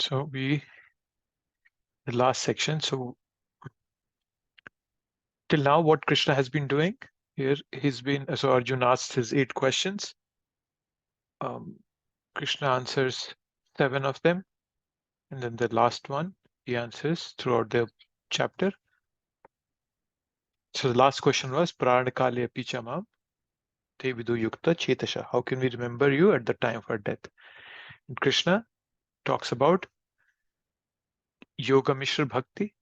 So the last section. So till now, what Krishna has been doing here, so Arjuna asked his 8 questions. Krishna answers 7 of them. And then the last one, he answers throughout the chapter. So the last question was, Pranakale api chamam te vidu yukta chetasha. How can we remember you at the time of our death? And Krishna talks about yoga mishra bhakti,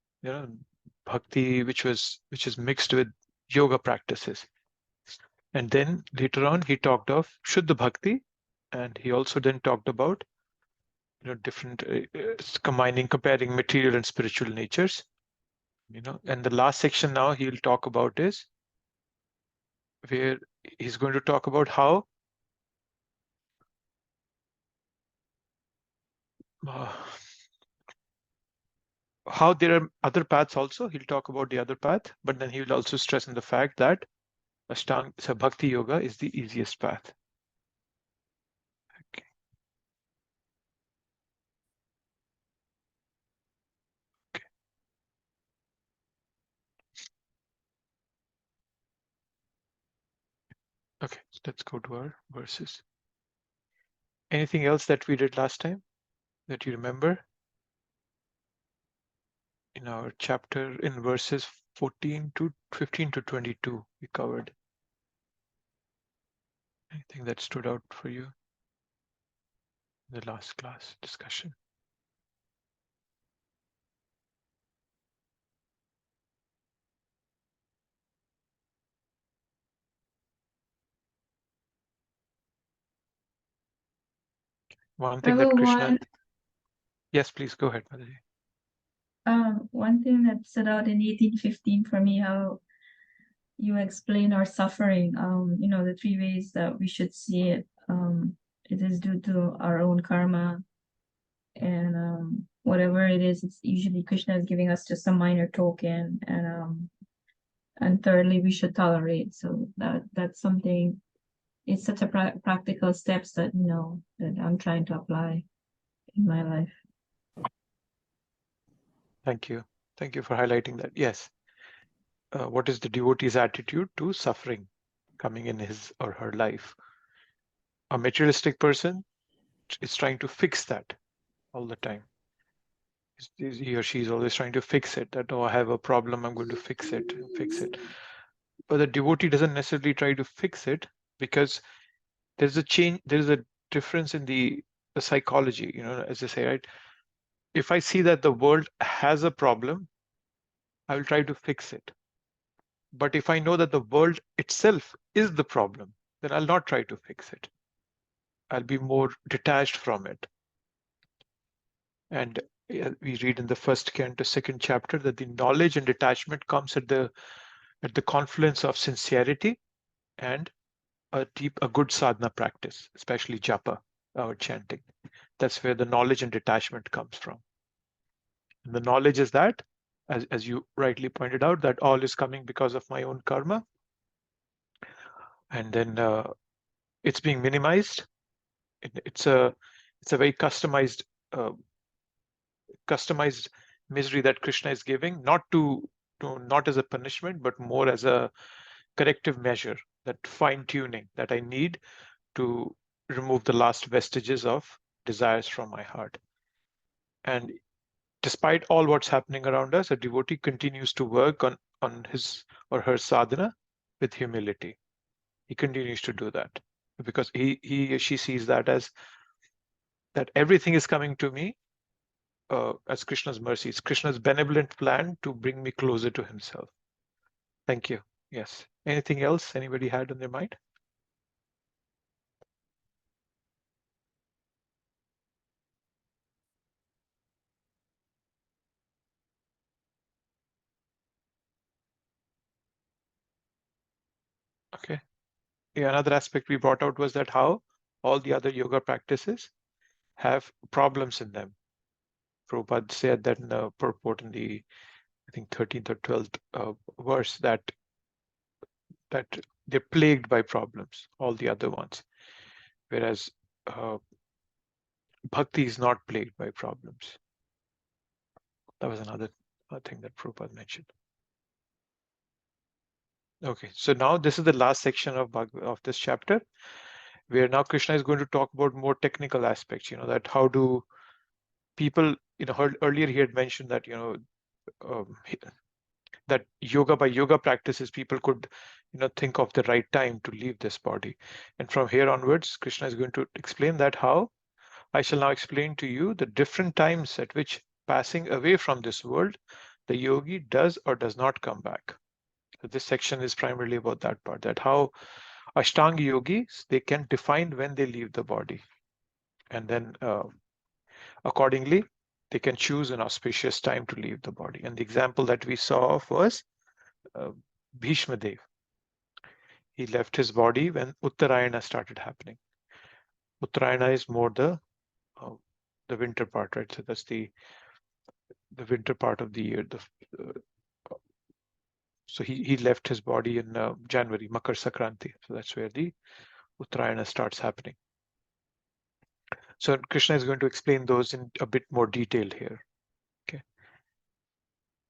bhakti which is mixed with yoga practices. And then later on he talked of Shuddha Bhakti, and he also then talked about different comparing material and spiritual natures. And the last section now he'll talk about is where he's going to talk about how there are other paths also. He'll talk about the other path, but then he will also stress on the fact that Ashtanga Bhakti Yoga is the easiest path. Okay. Okay. Okay, so let's go to our verses. Anything else that we did last time that you remember? In our chapter, in verses 15 to 22, we covered. Anything that stood out for you in the last class discussion? One thing that Krishna... Yes, please go ahead, Mataji. One thing that stood out in 1815 for me, how you explain our suffering, the 3 ways that we should see it. It is due to our own karma, and whatever it is, it's usually Krishna is giving us just a minor token, and thirdly, we should tolerate. So that's something. It's such a practical steps that that I'm trying to apply in my life. Thank you. Thank you for highlighting that. Yes. What is the devotee's attitude to suffering coming in his or her life? A materialistic person is trying to fix that all the time. He or she is always trying to fix it, that, oh, I have a problem, I'm going to fix it. But the devotee doesn't necessarily try to fix it, because there's a change, there's a difference in the psychology, as they say, right? If I see that the world has a problem, I will try to fix it. But if I know that the world itself is the problem, then I'll not try to fix it. I'll be more detached from it. And we read in the first canto, 2nd chapter, that the knowledge and detachment comes at the confluence of sincerity and a good sadhana practice, especially japa, our chanting. That's where the knowledge and detachment comes from. And the knowledge is that, as you rightly pointed out, that all is coming because of my own karma. And then it's being minimized. It's a very customized misery that Krishna is giving, not as a punishment, but more as a corrective measure, that fine-tuning that I need to remove the last vestiges of desires from my heart. And despite all what's happening around us, a devotee continues to work on his or her sadhana with humility. He continues to do that because he or she sees that as that everything is coming to me as Krishna's mercy. It's Krishna's benevolent plan to bring me closer to himself. Thank you. Yes. Anything else anybody had on their mind? Okay. Yeah, another aspect we brought out was that how all the other yoga practices have problems in them. Prabhupada said that in the purport in the, I think, 13th or 12th verse, that they're plagued by problems, all the other ones. Whereas Bhakti is not plagued by problems. That was another thing that Prabhupada mentioned. Okay, so now this is the last section of this chapter, where now Krishna is going to talk about more technical aspects. That how do people, earlier he had mentioned that that by yoga practices people could think of the right time to leave this body, and from here onwards Krishna is going to explain that how I shall now explain to you the different times at which passing away from this world the yogi does or does not come back. So this section is primarily about that part, that how Ashtanga yogis, they can define when they leave the body, and then accordingly they can choose an auspicious time to leave the body. And the example that we saw of was Bhishma-dev. He left his body when Uttarayana started happening. Uttarayana is more the winter part, right? So that's the winter part of the year. So he left his body in January, Makar Sankranti. So that's where the Uttarayana starts happening. So Krishna is going to explain those in a bit more detail here. Okay.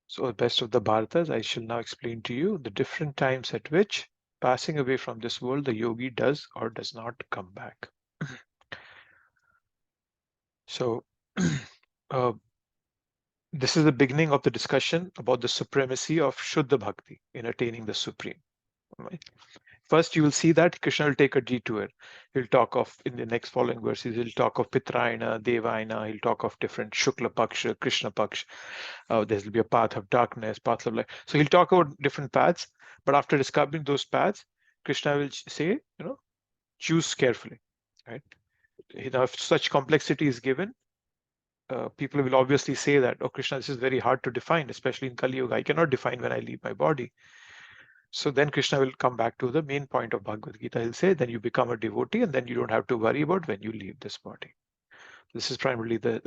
So best of the Bharatas, I shall now explain to you the different times at which passing away from this world the yogi does or does not come back. So this is the beginning of the discussion about the supremacy of Shuddha Bhakti in attaining the Supreme. Right? First, you will see that Krishna will take a detour. He'll talk of, in the next following verses, he'll talk of Pitrayana, Devayana, he'll talk of different Shukla Paksha, Krishna Paksha. There will be a path of darkness, path of light. So he'll talk about different paths, but after discovering those paths, Krishna will say, choose carefully, right? If such complexity is given, people will obviously say that, oh, Krishna, this is very hard to define, especially in Kali Yuga. I cannot define when I leave my body. So then Krishna will come back to the main point of Bhagavad Gita. He'll say, then you become a devotee and then you don't have to worry about when you leave this body. This is primarily the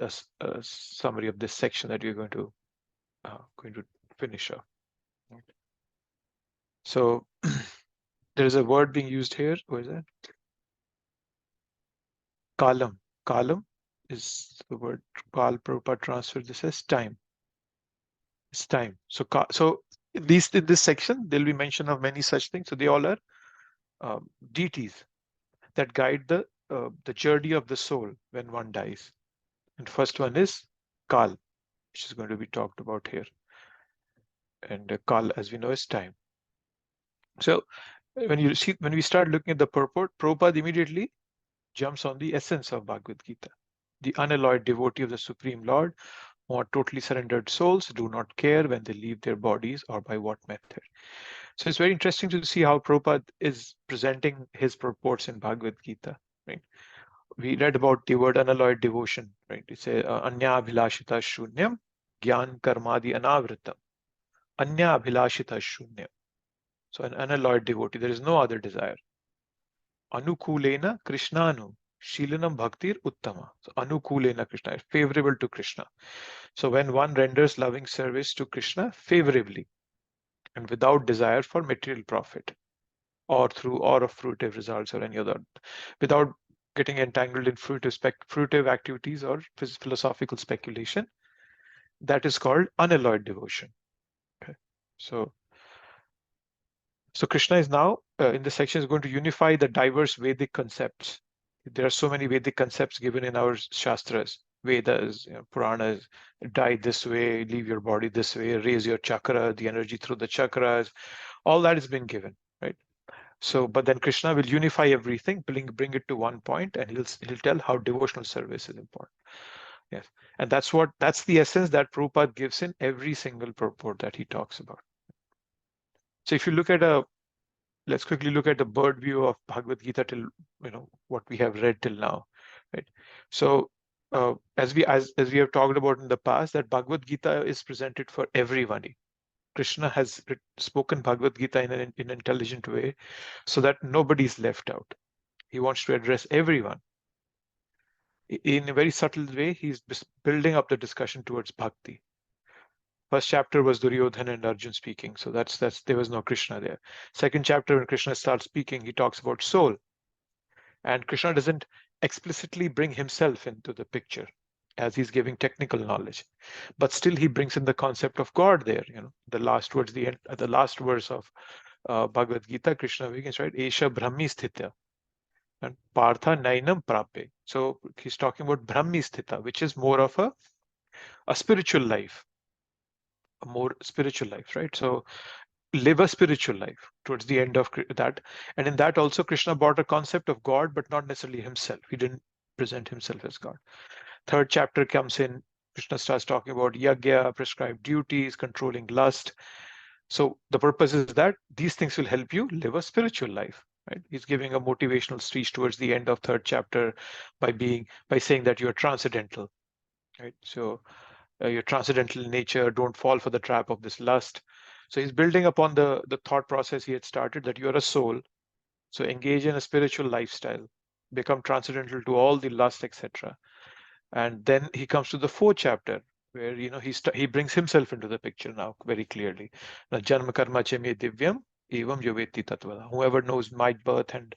summary of this section that we're going to finish up. So there is a word being used here. What is that? Kalam. Kalam is the word. Kal Prabhupada transferred this as time. It's time. So at least in this section, there'll be mention of many such things. So they all are deities that guide the journey of the soul when one dies. And first one is Kal, which is going to be talked about here. And Kal, as we know, is time. So when we start looking at the purport, Prabhupada immediately jumps on the essence of Bhagavad Gita. The unalloyed devotee of the Supreme Lord, who are totally surrendered souls, do not care when they leave their bodies or by what method. So it's very interesting to see how Prabhupada is presenting his purports in Bhagavad Gita. Right? We read about the word unalloyed devotion. Right? It's Anya Abhīṣṭa Shunyam Gyan Karmadi Anavritam. Anya Abhīṣṭa Shunyam. So an unalloyed devotee, there is no other desire. Anukulena Krishnanu Shilanam Bhaktir Uttama. So Anukulena Krishna, favorable to Krishna. So when one renders loving service to Krishna favorably and without desire for material profit or of fruitive results or any other, without getting entangled in fruitive activities or philosophical speculation, that is called unalloyed devotion. Okay. So Krishna is now in this section is going to unify the diverse Vedic concepts. There are so many Vedic concepts given in our Shastras, Vedas, Puranas. Die this way, leave your body this way, raise your chakra, the energy through the chakras. All that has been given, right? So, but then Krishna will unify everything, bring it to one point, and he'll tell how devotional service is important. Yes, and that's the essence that Prabhupada gives in every single purport that he talks about. So if you look at let's quickly look at the bird view of Bhagavad Gita till what we have read till now, right? So as we have talked about in the past, that Bhagavad Gita is presented for everybody. Krishna has spoken Bhagavad Gita in an intelligent way, so that nobody is left out. He wants to address everyone. In a very subtle way, he's building up the discussion towards bhakti. First chapter was Duryodhana and Arjun speaking, so that's there was no Krishna there. Second chapter, when Krishna starts speaking, he talks about soul, and Krishna doesn't explicitly bring himself into the picture as he's giving technical knowledge, but still he brings in the concept of God there. The last towards the end, the last verse of Bhagavad Gita, Krishna begins, right? Esha Brahmi Sthitya and Partha Nainam Prape. So he's talking about Brahmi Sthita, which is more of a spiritual life, a more spiritual life, right? So live a spiritual life towards the end of that. And in that also Krishna brought a concept of God, but not necessarily himself. He didn't present himself as God. Third chapter comes in, Krishna starts talking about yagya, prescribed duties, controlling lust. So the purpose is that these things will help you live a spiritual life, right? He's giving a motivational speech towards the end of third chapter by saying that you're transcendental, right? So your transcendental nature, don't fall for the trap of this lust. So he's building upon the thought process he had started, that you're a soul. So engage in a spiritual lifestyle, become transcendental to all the lust, etc. And then he comes to the fourth chapter, where he brings himself into the picture now very clearly. Now, Janma karma che me divyam evam yoveti tatvada. Whoever knows my birth and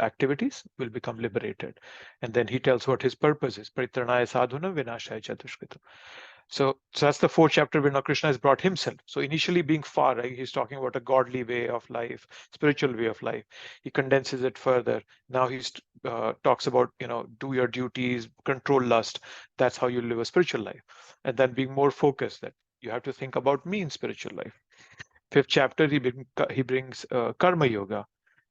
activities will become liberated. And then he tells what his purpose is. Paritranaya sadhuna vinashaya chatushkrita. So that's the fourth chapter where now Krishna has brought himself. So initially being far, right, he's talking about a godly way of life, spiritual way of life. He condenses it further. Now he talks about, do your duties, control lust. That's how you live a spiritual life. And then being more focused, that you have to think about me in spiritual life. Fifth chapter, he brings karma yoga.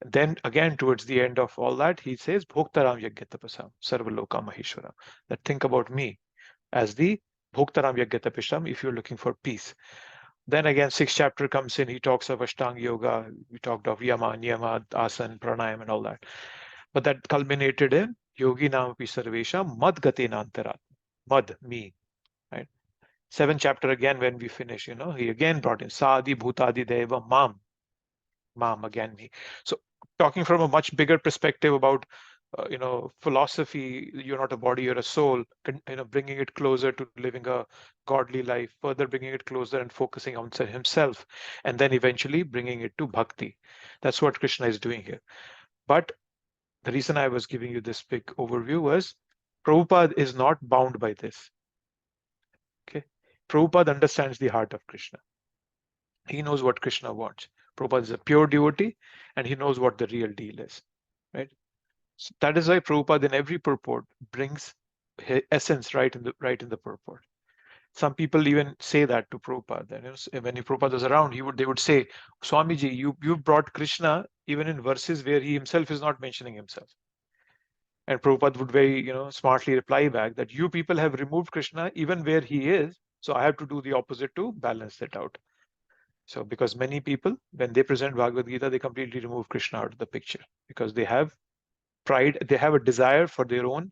Then again, towards the end of all that, he says, Bhoktaram Yagyatapasam, Sarvaloka Maheshwaram. That think about me as the Bhoktaram Yagyatapasam if you're looking for peace. Then again, sixth chapter comes in, he talks of Ashtanga Yoga. We talked of Yama, Niyama, Asana, Pranayam, and all that. But that culminated in Yogi Namapi Sarvesham Mad Gate Nantarat. Mad, me. Right? Seventh chapter again, when we finish, he again brought in Sadi Bhutadi Deva Mam again me. So talking from a much bigger perspective about philosophy, you're not a body, you're a soul, bringing it closer to living a godly life, further bringing it closer and focusing on himself, and then eventually bringing it to bhakti. That's what Krishna is doing here. But the reason I was giving you this big overview was Prabhupada is not bound by this. Okay, Prabhupada understands the heart of Krishna. He knows what Krishna wants. Prabhupada is a pure devotee, and he knows what the real deal is, right? So that is why Prabhupada in every purport brings his essence right in the purport. Some people even say that to Prabhupada. And when Prabhupada was around, they would say, Swamiji, you brought Krishna even in verses where he himself is not mentioning himself. And Prabhupada would very smartly reply back that you people have removed Krishna even where he is, so I have to do the opposite to balance it out. So because many people, when they present Bhagavad Gita, they completely remove Krishna out of the picture because they have pride, they have a desire for their own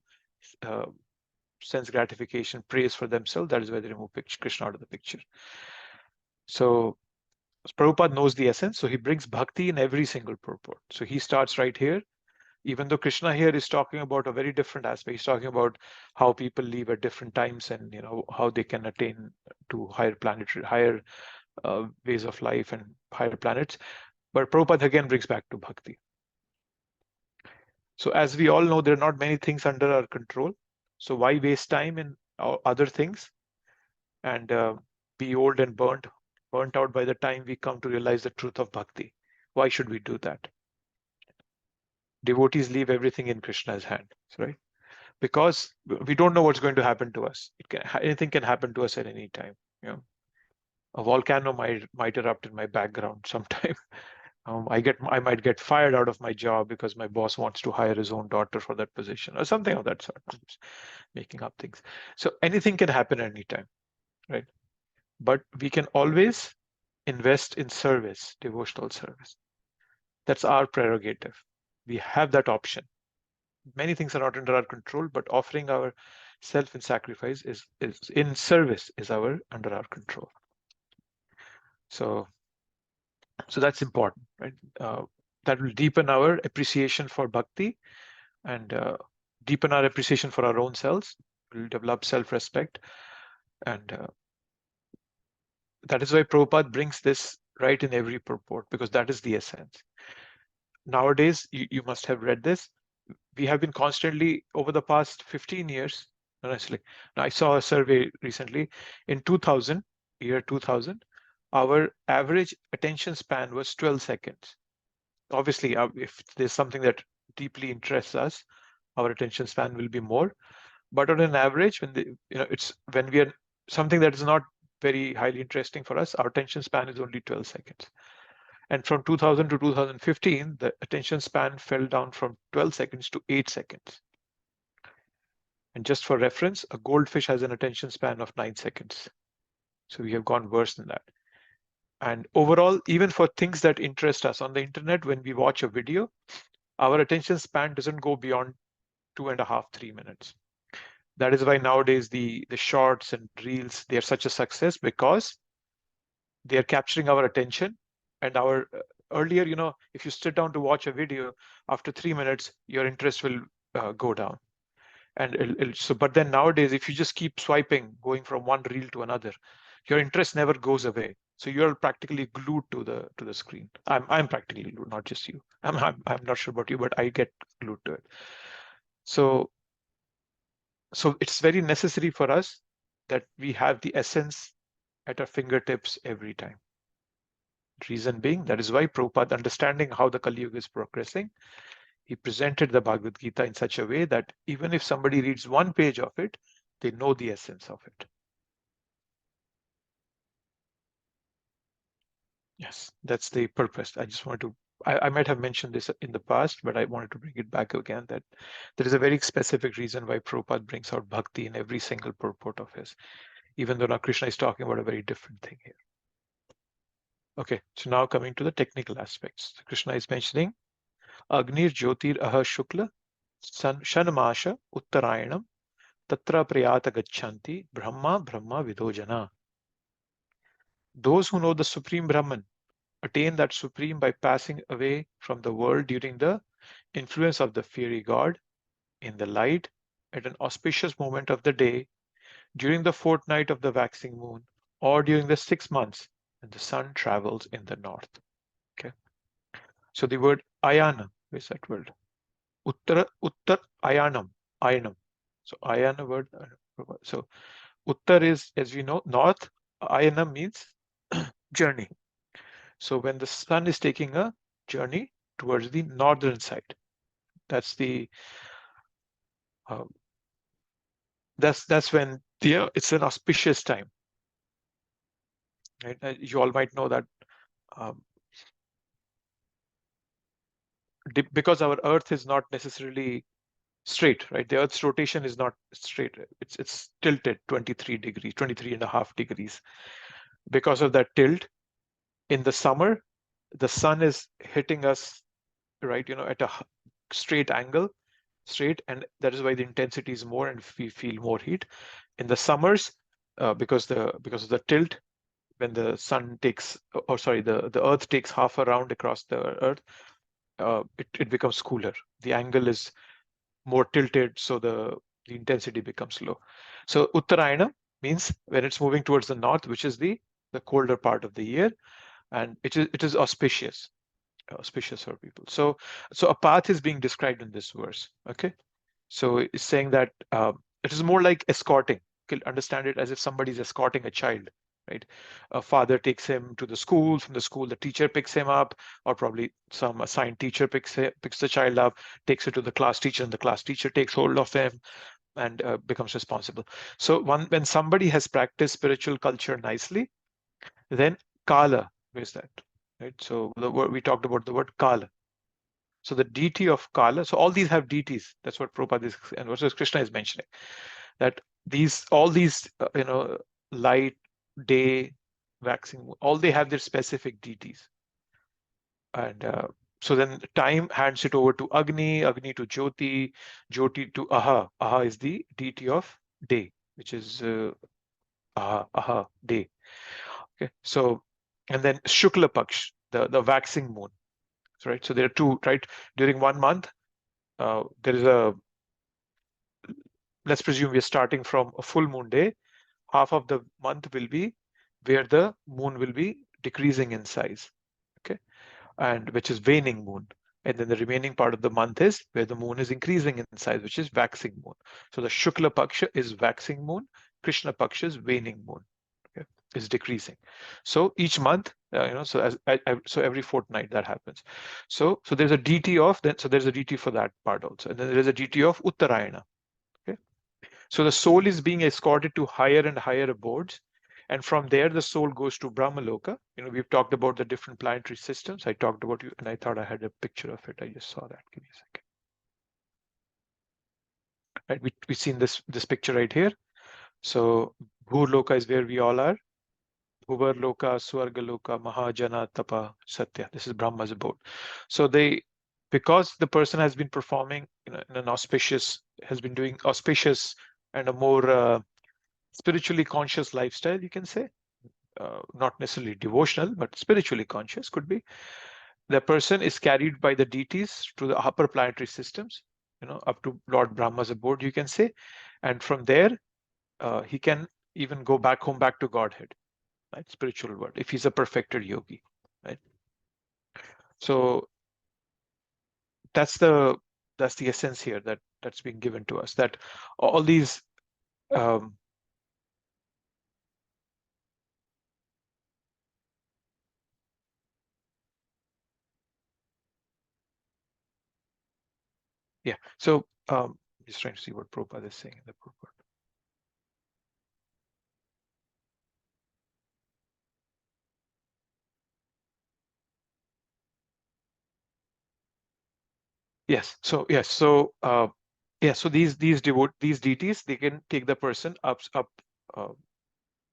sense gratification, praise for themselves. That is why they remove Krishna out of the picture. So Prabhupada knows the essence, so he brings bhakti in every single purport. So he starts right here. Even though Krishna here is talking about a very different aspect, he's talking about how people live at different times and how they can attain to higher ways of life and higher planets. But Prabhupada again brings back to bhakti. So as we all know, there are not many things under our control. So why waste time in other things and be old and burnt out by the time we come to realize the truth of bhakti? Why should we do that? Devotees leave everything in Krishna's hand, right? Because we don't know what's going to happen to us. Anything can happen to us at any time. A volcano might erupt in my background sometime. I might get fired out of my job because my boss wants to hire his own daughter for that position or something of that sort. I'm just making up things. So anything can happen anytime, right? But we can always invest in service, devotional service. That's our prerogative. We have that option. Many things are not under our control, but offering our self in sacrifice is in service is under our control. So that's important, right? That will deepen our appreciation for bhakti and deepen our appreciation for our own selves. We'll develop self-respect. And that is why Prabhupada brings this right in every purport, because that is the essence. Nowadays, you must have read this. we have been constantly over the past 15 years, honestly. I saw a survey recently in 2000, year 2000, our average attention span was 12 seconds. Obviously, if there's something that deeply interests us, our attention span will be more. But on an average, when we are something that is not very highly interesting for us, our attention span is only 12 seconds. And from 2000 to 2015, the attention span fell down from 12 seconds to 8 seconds. And just for reference, a goldfish has an attention span of 9 seconds. So we have gone worse than that. And overall, even for things that interest us on the internet, when we watch a video, our attention span doesn't go beyond 2.5, 3 minutes. That is why nowadays the shorts and reels, they are such a success, because they are capturing our attention. And our earlier, if you sit down to watch a video, after 3 minutes, your interest will go down. And but then nowadays, if you just keep swiping, going from one reel to another, your interest never goes away. So you're practically glued to the screen. I'm practically glued, not just you. I'm not sure about you, but I get glued to it. So it's very necessary for us that we have the essence at our fingertips every time. Reason being, that is why Prabhupada, understanding how the Kali Yuga is progressing, he presented the Bhagavad Gita in such a way that even if somebody reads one page of it, they know the essence of it. Yes, that's the purpose. I just wanted to, I might have mentioned this in the past, but I wanted to bring it back again, that there is a very specific reason why Prabhupada brings out bhakti in every single purport of his, even though now Krishna is talking about a very different thing here. Okay, so now coming to the technical aspects. Krishna is mentioning Agnir Jyotir Aha Shukla Shanamasha Uttarayanam Tatra Priyata Gachanti Brahma Brahma Vidojana. Those who know the Supreme Brahman attain that Supreme by passing away from the world during the influence of the fiery god, in the light, at an auspicious moment of the day, during the fortnight of the waxing moon, or during the 6 months when the sun travels in the north. Okay. So the word ayana, what is that word? Uttar ayanam, ayanam. So ayana word. So uttar is, as we know, north. Ayana means journey. So when the sun is taking a journey towards the northern side, that's the that's when it's an auspicious time. Right? You all might know that because our Earth is not necessarily straight, right? The Earth's rotation is not straight. It's tilted 23 degrees, 23.5 degrees. Because of that tilt, in the summer, the sun is hitting us, right, at a straight angle, and that is why the intensity is more and we feel more heat. In the summers, because of the tilt, when the sun takes, or sorry, the Earth takes half a round across the Earth, it becomes cooler. The angle is more tilted, so the intensity becomes low. So Uttarayana means when it's moving towards the north, which is the colder part of the year, and it is auspicious for people. So a path is being described in this verse. Okay, so it's saying that it is more like escorting. You can understand it as if somebody is escorting a child, right? A father takes him to the school. From the school, the teacher picks him up, or probably some assigned teacher picks the child up, takes it to the class teacher, and the class teacher takes hold of him and becomes responsible. So when somebody has practiced spiritual culture nicely, then Kala, where's that? Right. So the word we talked about, the word Kala. So the deity of Kala. So all these have deities. That's what Prabhupada is, and what Krishna is mentioning. That all these light, day, waxing, all they have their specific deities. And so then time hands it over to Agni to Jyoti, Jyoti to Aha. Aha is the deity of day, which is Aha, day. Okay, so, and then Shukla Paksh, the waxing moon. Right, so there are two, right? During 1 month, there is let's presume we're starting from a full moon day. Half of the month will be where the moon will be decreasing in size, okay, and which is waning moon. And then the remaining part of the month is where the moon is increasing in size, which is waxing moon. So the Shukla Paksha is waxing moon, Krishna Paksha is waning moon, okay, is decreasing. So each month, so every fortnight that happens. So there's a DT of that. So there's a DT for that part also, and then there is a DT of Uttarayana. Okay, so the soul is being escorted to higher and higher abodes. And from there, the soul goes to Brahmaloka. We've talked about the different planetary systems. I talked about you, and I thought I had a picture of it. I just saw that. Give me a second. Right, we've seen this picture right here. So Bhurloka is where we all are. Bhuvarloka, Swargaloka, Mahajana, Tapa, Satya. This is Brahma's abode. So because the person has been performing in an auspicious, has been doing auspicious and a more spiritually conscious lifestyle, you can say, not necessarily devotional, but spiritually conscious could be. The person is carried by the deities to the upper planetary systems, up to Lord Brahma's abode, you can say. And from there, he can even go back home, back to Godhead, right? Spiritual world, if he's a perfected yogi, right? So that's the essence here that's being given to us, that all these yeah. So just trying to see what Prabhupada is saying in the purport. Yes. So yes. So so these deities, they can take the person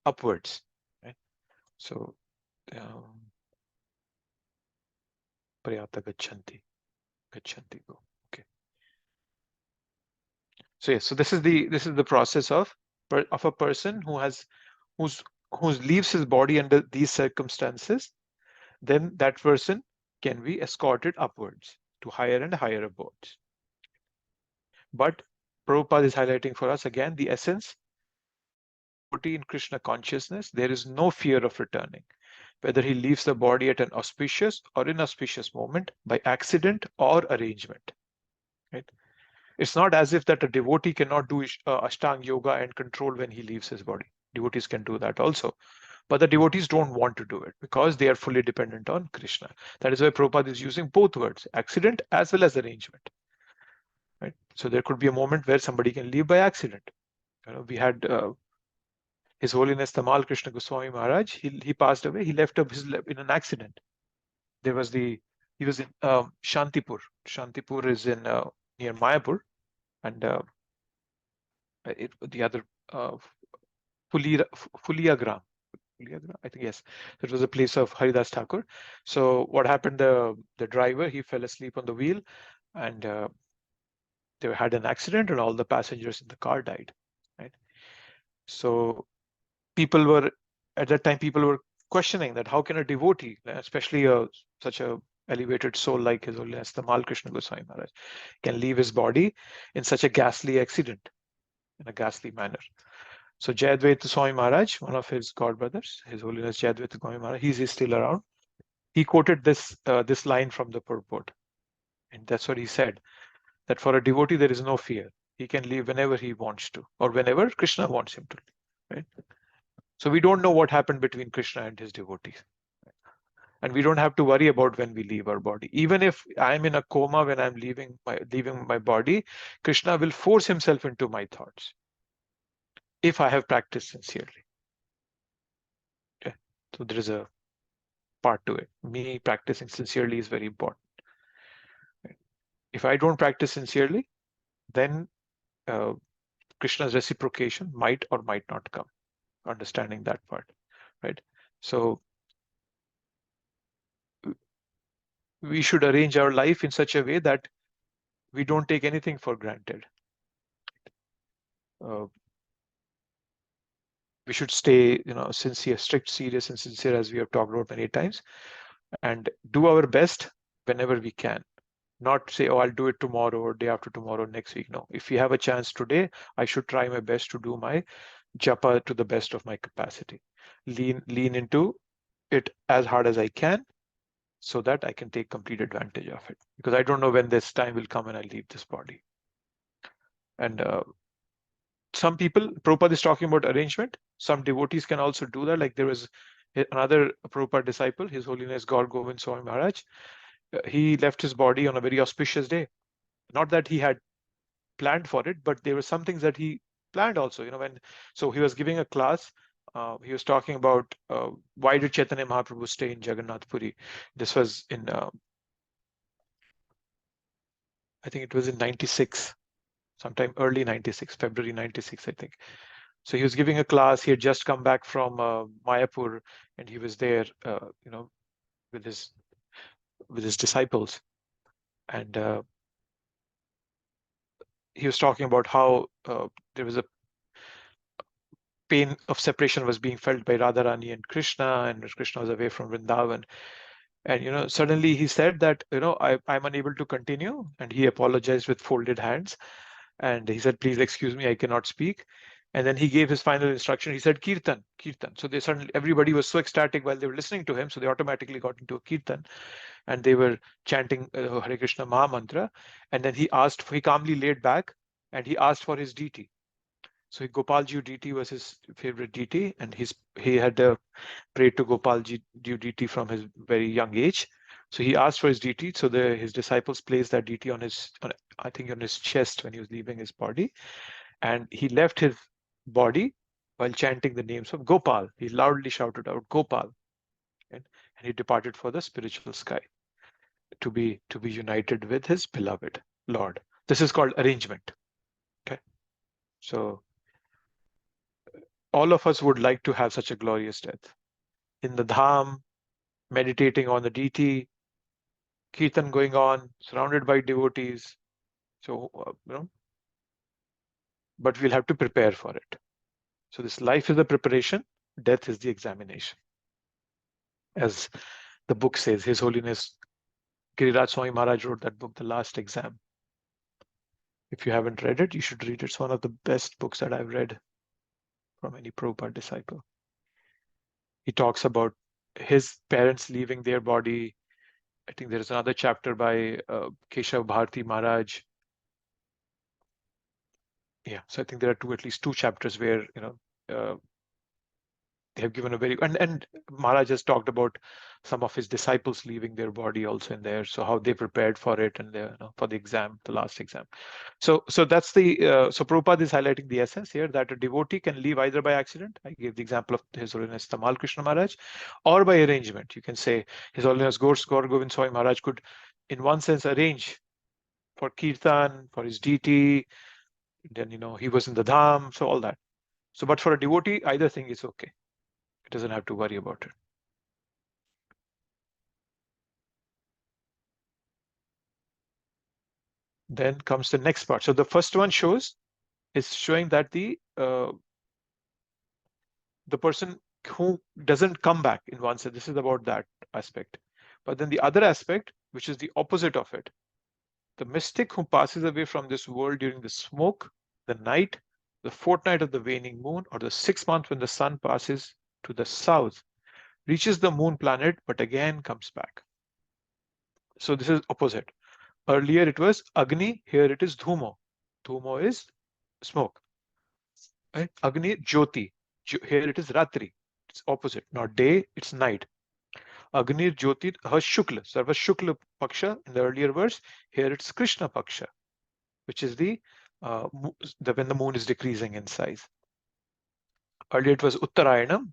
upwards, right? So Prayata Gachanti go. Okay. So yes. So this is the process of a person who leaves his body under these circumstances. Then that person can be escorted upwards to higher and higher abodes. But Prabhupada is highlighting for us again the essence. In Krishna consciousness, there is no fear of returning, whether he leaves the body at an auspicious or inauspicious moment, by accident or arrangement. Right? It's not as if that a devotee cannot do Ashtanga yoga and control when he leaves his body. Devotees can do that also. But the devotees don't want to do it because they are fully dependent on Krishna. That is why Prabhupada is using both words, accident as well as arrangement. Right? So there could be a moment where somebody can leave by accident. We had His Holiness Tamal Krishna Goswami Maharaj. He passed away. He left in an accident. He was in Shantipur. Shantipur is in near Mayapur, and the other Fuliagram. I think yes, it was a place of Haridas Thakur. So what happened? The driver, he fell asleep on the wheel, and they had an accident, and all the passengers in the car died. Right. So at that time people were questioning that how can a devotee, especially such a elevated soul like His Holiness Tamal Krishna Goswami Maharaj, can leave his body in such a ghastly accident, in a ghastly manner. So Jayadvaita Swami Maharaj, one of his god brothers, His Holiness Jayadvaita Swami Maharaj, he's still around. He quoted this line from the purport, and that's what he said, that for a devotee there is no fear. He can leave whenever he wants to, or whenever Krishna wants him to leave. Right? So we don't know what happened between Krishna and his devotees. And we don't have to worry about when we leave our body. Even if I'm in a coma when I'm leaving my body, Krishna will force himself into my thoughts if I have practiced sincerely. Okay? So there is a part to it. Me practicing sincerely is very important. If I don't practice sincerely, then Krishna's reciprocation might or might not come. Understanding that part, right? So we should arrange our life in such a way that we don't take anything for granted. We should stay, sincere, strict, serious, and sincere, as we have talked about many times, and do our best whenever we can. Not say, oh, I'll do it tomorrow or day after tomorrow, next week. No, if we have a chance today, I should try my best to do my japa to the best of my capacity. Lean into it as hard as I can, so that I can take complete advantage of it, because I don't know when this time will come when I leave this body. And some people, Prabhupada is talking about arrangement. Some devotees can also do that. Like there was another Prabhupada disciple, His Holiness Gaur Govind Swami Maharaj. He left his body on a very auspicious day. Not that he had planned for it, but there were some things that he planned also. So he was giving a class. He was talking about why did Chaitanya Mahaprabhu stay in Jagannath Puri. This was in, I think it was in 96, sometime early 96, February 96, I think. So he was giving a class. He had just come back from Mayapur, and he was there, with his disciples, and he was talking about how there was a pain of separation was being felt by Radharani and Krishna was away from Vrindavan. And suddenly he said that I'm unable to continue, and he apologized with folded hands, and he said, please excuse me, I cannot speak. And then he gave his final instruction. He said, Kirtan, Kirtan. So everybody was so ecstatic while they were listening to him, so they automatically got into a Kirtan, and they were chanting Hare Krishna Maha Mantra. And then he calmly laid back, and he asked for his deity. So Gopalji deity was his favorite deity, and he had prayed to Gopalji deity from his very young age. So he asked for his deity. So his disciples placed that deity on I think on his chest when he was leaving his body, and he left his body while chanting the names of Gopal. He loudly shouted out Gopal, and he departed for the spiritual sky to be united with his beloved Lord. This is called arrangement. Okay, so all of us would like to have such a glorious death in the dham, meditating on the deity, kirtan going on, surrounded by devotees. So but we'll have to prepare for it. So this life is the preparation, death is the examination. As the book says, His Holiness Giriraj Swami Maharaj wrote that book, The Last Exam. If you haven't read it, you should read it. It's one of the best books that I've read from any Prabhupada disciple. He talks about his parents leaving their body. I think there's another chapter by Keshav Bharati Maharaj. Yeah, so I think there are at least two chapters where they have given a very and Maharaj has talked about some of his disciples leaving their body also in there. So how they prepared for it and for the exam, the last exam. So that's the so Prabhupada is highlighting the essence here that a devotee can leave either by accident. I gave the example of His Holiness Tamal Krishna Maharaj, or by arrangement. You can say His Holiness Gaur Govind Swami Maharaj could, in one sense, arrange for kirtan, for his deity. Then he was in the dham, so all that. So, but for a devotee, either thing is okay. It doesn't have to worry about it. Then comes the next part. So the first one is showing that the person who doesn't come back, in one sense, this is about that aspect. But then the other aspect, which is the opposite of it, the mystic who passes away from this world during the smoke, the night, the fortnight of the waning moon, or the 6th month when the sun passes to the south, reaches the moon planet, but again comes back. So this is opposite. Earlier it was Agni, here it is Dhumo. Dhumo is smoke. Right? Agni, Jyoti. Here it is Ratri. It's opposite. Not day, it's night. Agni, Jyoti, Shukla. So that was Shukla Paksha in the earlier verse. Here it's Krishna Paksha, which is when the moon is decreasing in size. Earlier it was Uttarayanam,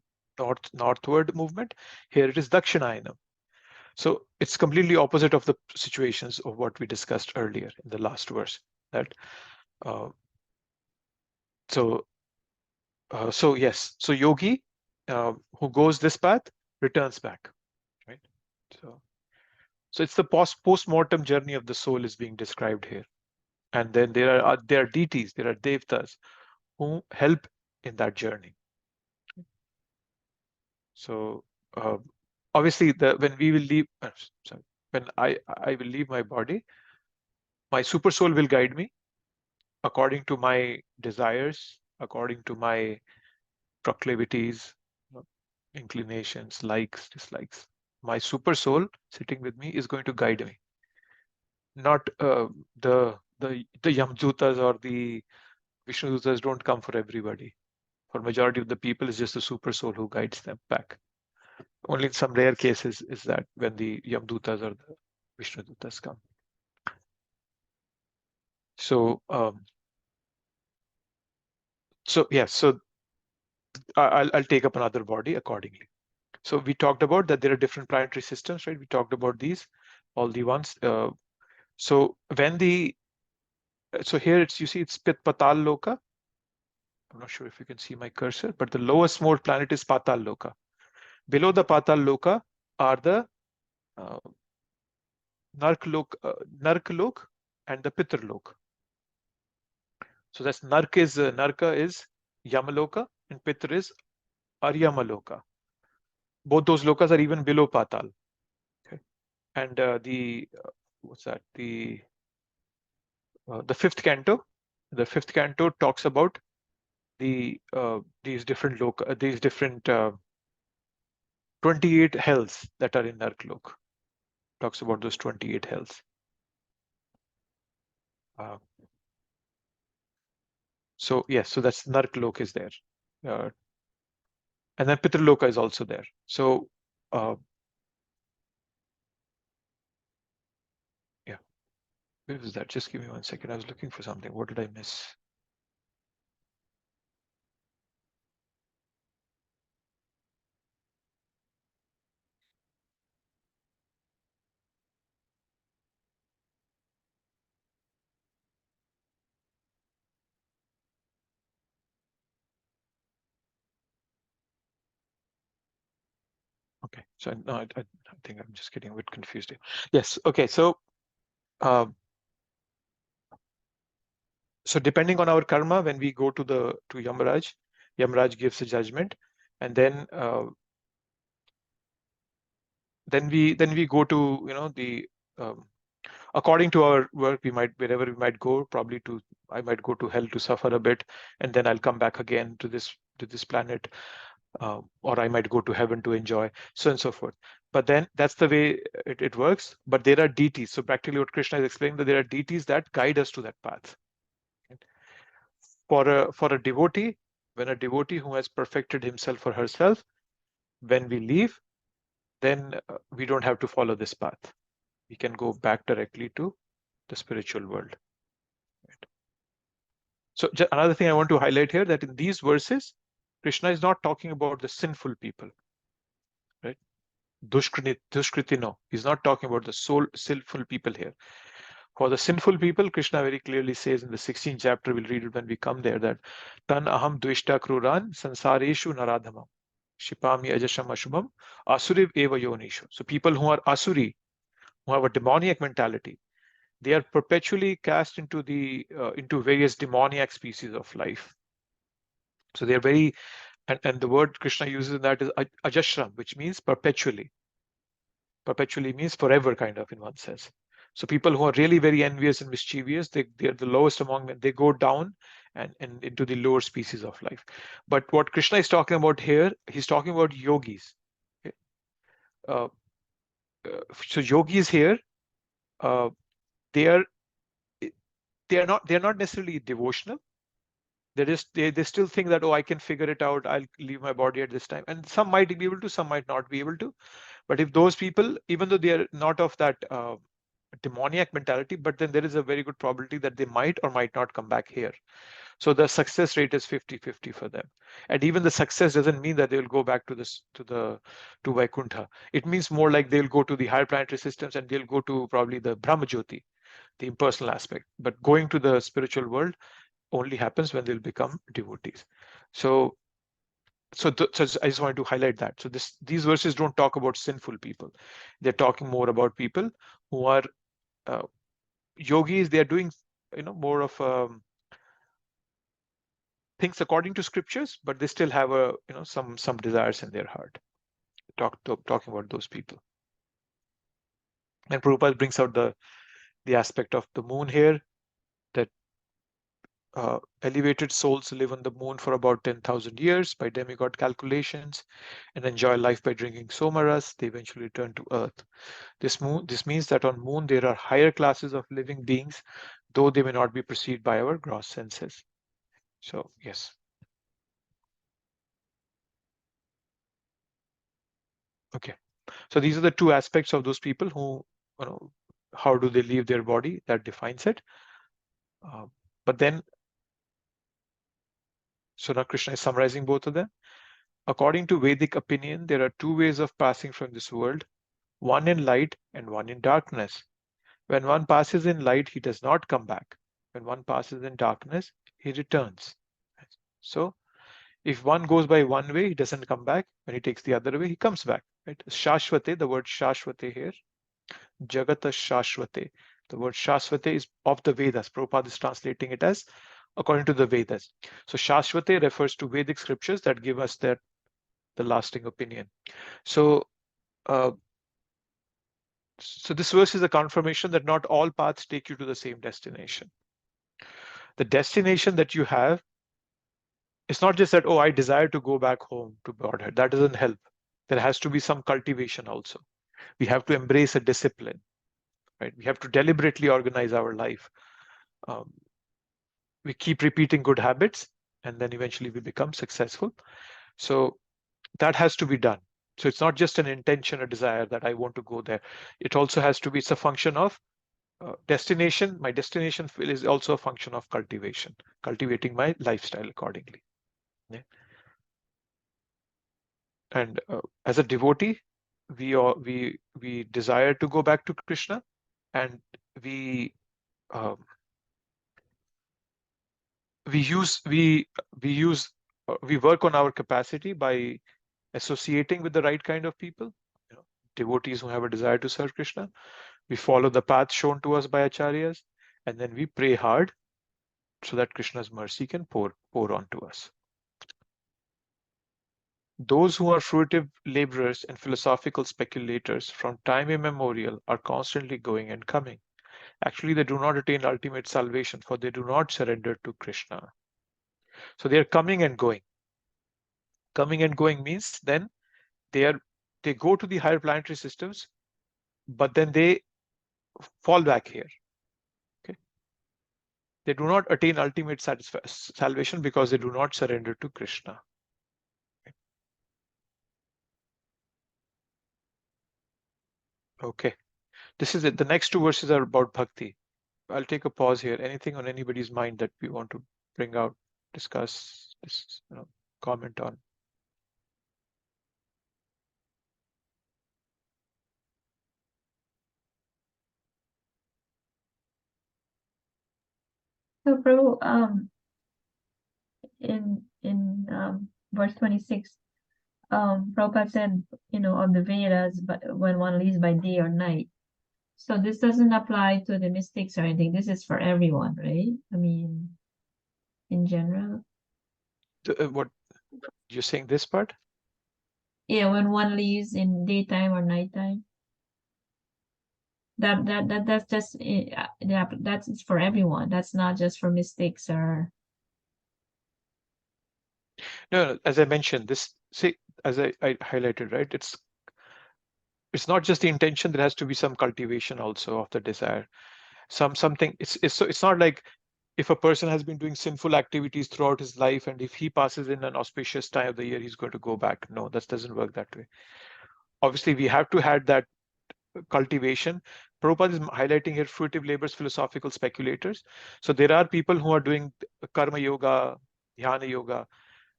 northward movement. Here it is Dakshinayanam. So it's completely opposite of the situations of what we discussed earlier in the last verse. That so yes, so yogi who goes this path returns back, right? So it's the post-mortem journey of the soul is being described here, and then there are deities, there are devtas who help in that journey. So obviously, when we will leave, when I will leave my body, my super soul will guide me according to my desires, according to my proclivities, inclinations, likes, dislikes. My super soul sitting with me is going to guide me. Not the Yamdutas or the Vishnudutas don't come for everybody. For majority of the people, it's just the super soul who guides them back. Only in some rare cases is that when the Yamdutas or the Vishnudutas come. So, yes, so I'll take up another body accordingly. So we talked about that there are different planetary systems, right? We talked about these, all the ones. So here you see it's Pit Patal Loka. I'm not sure if you can see my cursor, but the lowest more planet is Patal Loka. Below the Patal Loka are the Nark Lok and the Pitar Lok. So that's Narka is Yamaloka and Pitar is Aryamaloka. Both those lokas are even below Patal. Okay. And what's that? The fifth canto. The fifth canto talks about these different 28 hells that are in Narklok. Talks about those 28 hells. So yes, so that's Narklok is there. And then Pitraloka is also there. So yeah, where was that? Just give me 1 second. I was looking for something. What did I miss? Okay, so no, I think I'm just getting a bit confused here. Yes, okay, so depending on our karma, when we go to Yamaraj gives a judgment, and then we go to the according to our work, wherever we might go, probably I might go to hell to suffer a bit, and then I'll come back again to this planet. Or I might go to heaven to enjoy, so on and so forth. But then that's the way it works. But there are deities. So practically what Krishna is explaining, that there are deities that guide us to that path. For a devotee, when a devotee who has perfected himself or herself, when we leave, then we don't have to follow this path. We can go back directly to the spiritual world. Right? So another thing I want to highlight here, that in these verses, Krishna is not talking about the sinful people. Right? Dushkritino. He's not talking about the sinful people here. For the sinful people, Krishna very clearly says in the 16th chapter, we'll read it when we come there, that Tan aham dvishta kruran sansareshu naradhamam shipami ajasham ashubham asuriv eva yonishu. So people who are asuri, who have a demoniac mentality, they are perpetually cast into various demoniac species of life. So they are very, and the word Krishna uses in that is ajashram, which means perpetually. Perpetually means forever, kind of, in one sense. So people who are really very envious and mischievous, they're the lowest among men. They go down and into the lower species of life. But what Krishna is talking about here, he's talking about yogis. Okay? So yogis here, they are not necessarily devotional. They still think that, oh, I can figure it out. I'll leave my body at this time. And some might be able to, some might not be able to. But if those people, even though they are not of that demoniac mentality, but then there is a very good probability that they might or might not come back here. So the success rate is 50-50 for them. And even the success doesn't mean that they'll go back to Vaikuntha. It means more like they'll go to the higher planetary systems and they'll go to probably the Brahmajyoti, the impersonal aspect. But going to the spiritual world only happens when they'll become devotees. So I just wanted to highlight that. So these verses don't talk about sinful people. They're talking more about people who are yogis. They are doing more of things according to scriptures, but they still have some desires in their heart. Talking about those people. And Prabhupada brings out the aspect of the moon here, that elevated souls live on the moon for about 10,000 years by demigod calculations and enjoy life by drinking somaras. They eventually return to Earth. This means that on moon there are higher classes of living beings, though they may not be perceived by our gross senses. So yes. Okay. So these are the two aspects of those people who, how do they leave their body? That defines it. But then, so now Krishna is summarizing both of them. According to Vedic opinion, there are two ways of passing from this world, one in light and one in darkness. When one passes in light, he does not come back. When one passes in darkness, he returns. So if one goes by one way, he doesn't come back. When he takes the other way, he comes back. Right? Shashvate, the word Shashvate here, Jagata Shashvate. The word Shashvate is of the Vedas. Prabhupada is translating it as according to the Vedas. So Shashvate refers to Vedic scriptures that give us the lasting opinion. So so this verse is a confirmation that not all paths take you to the same destination. The destination that you have, it's not just that, oh, I desire to go back home to Godhead. That doesn't help. There has to be some cultivation also. We have to embrace a discipline, right? We have to deliberately organize our life. We keep repeating good habits, and then eventually we become successful. So that has to be done. So it's not just an intention, a desire that I want to go there. It also has to be, it's a function of destination. My destination is also a function of cultivation, cultivating my lifestyle accordingly. Yeah. And as a devotee, we desire to go back to Krishna, and we work on our capacity by associating with the right kind of people, devotees who have a desire to serve Krishna. We follow the path shown to us by acharyas, and then we pray hard so that Krishna's mercy can pour onto us. Those who are fruitive laborers and philosophical speculators from time immemorial are constantly going and coming. Actually, they do not attain ultimate salvation, for they do not surrender to Krishna. So they are coming and going. Coming and going means then they go to the higher planetary systems, but then they fall back here. Okay. They do not attain ultimate salvation because they do not surrender to Krishna. Okay. This is it. The next two verses are about bhakti. I'll take a pause here. Anything on anybody's mind that we want to bring out, discuss, comment on? So, Prabhu, in verse 26, Prabhupada said, of the Vedas, but when one lives by day or night. So this doesn't apply to the mystics or anything. This is for everyone, right? I mean, in general. What you're saying, this part? Yeah, when one lives in daytime or nighttime. That's just that's for everyone. That's not just for mystics or. No, as I mentioned, as I highlighted, right? It's not just the intention. There has to be some cultivation also of the desire. Something. It's not like if a person has been doing sinful activities throughout his life, and if he passes in an auspicious time of the year, he's going to go back. No, that doesn't work that way. Obviously, we have to have that cultivation. Prabhupada is highlighting here fruitive labors, philosophical speculators. So there are people who are doing karma yoga, dhyana yoga.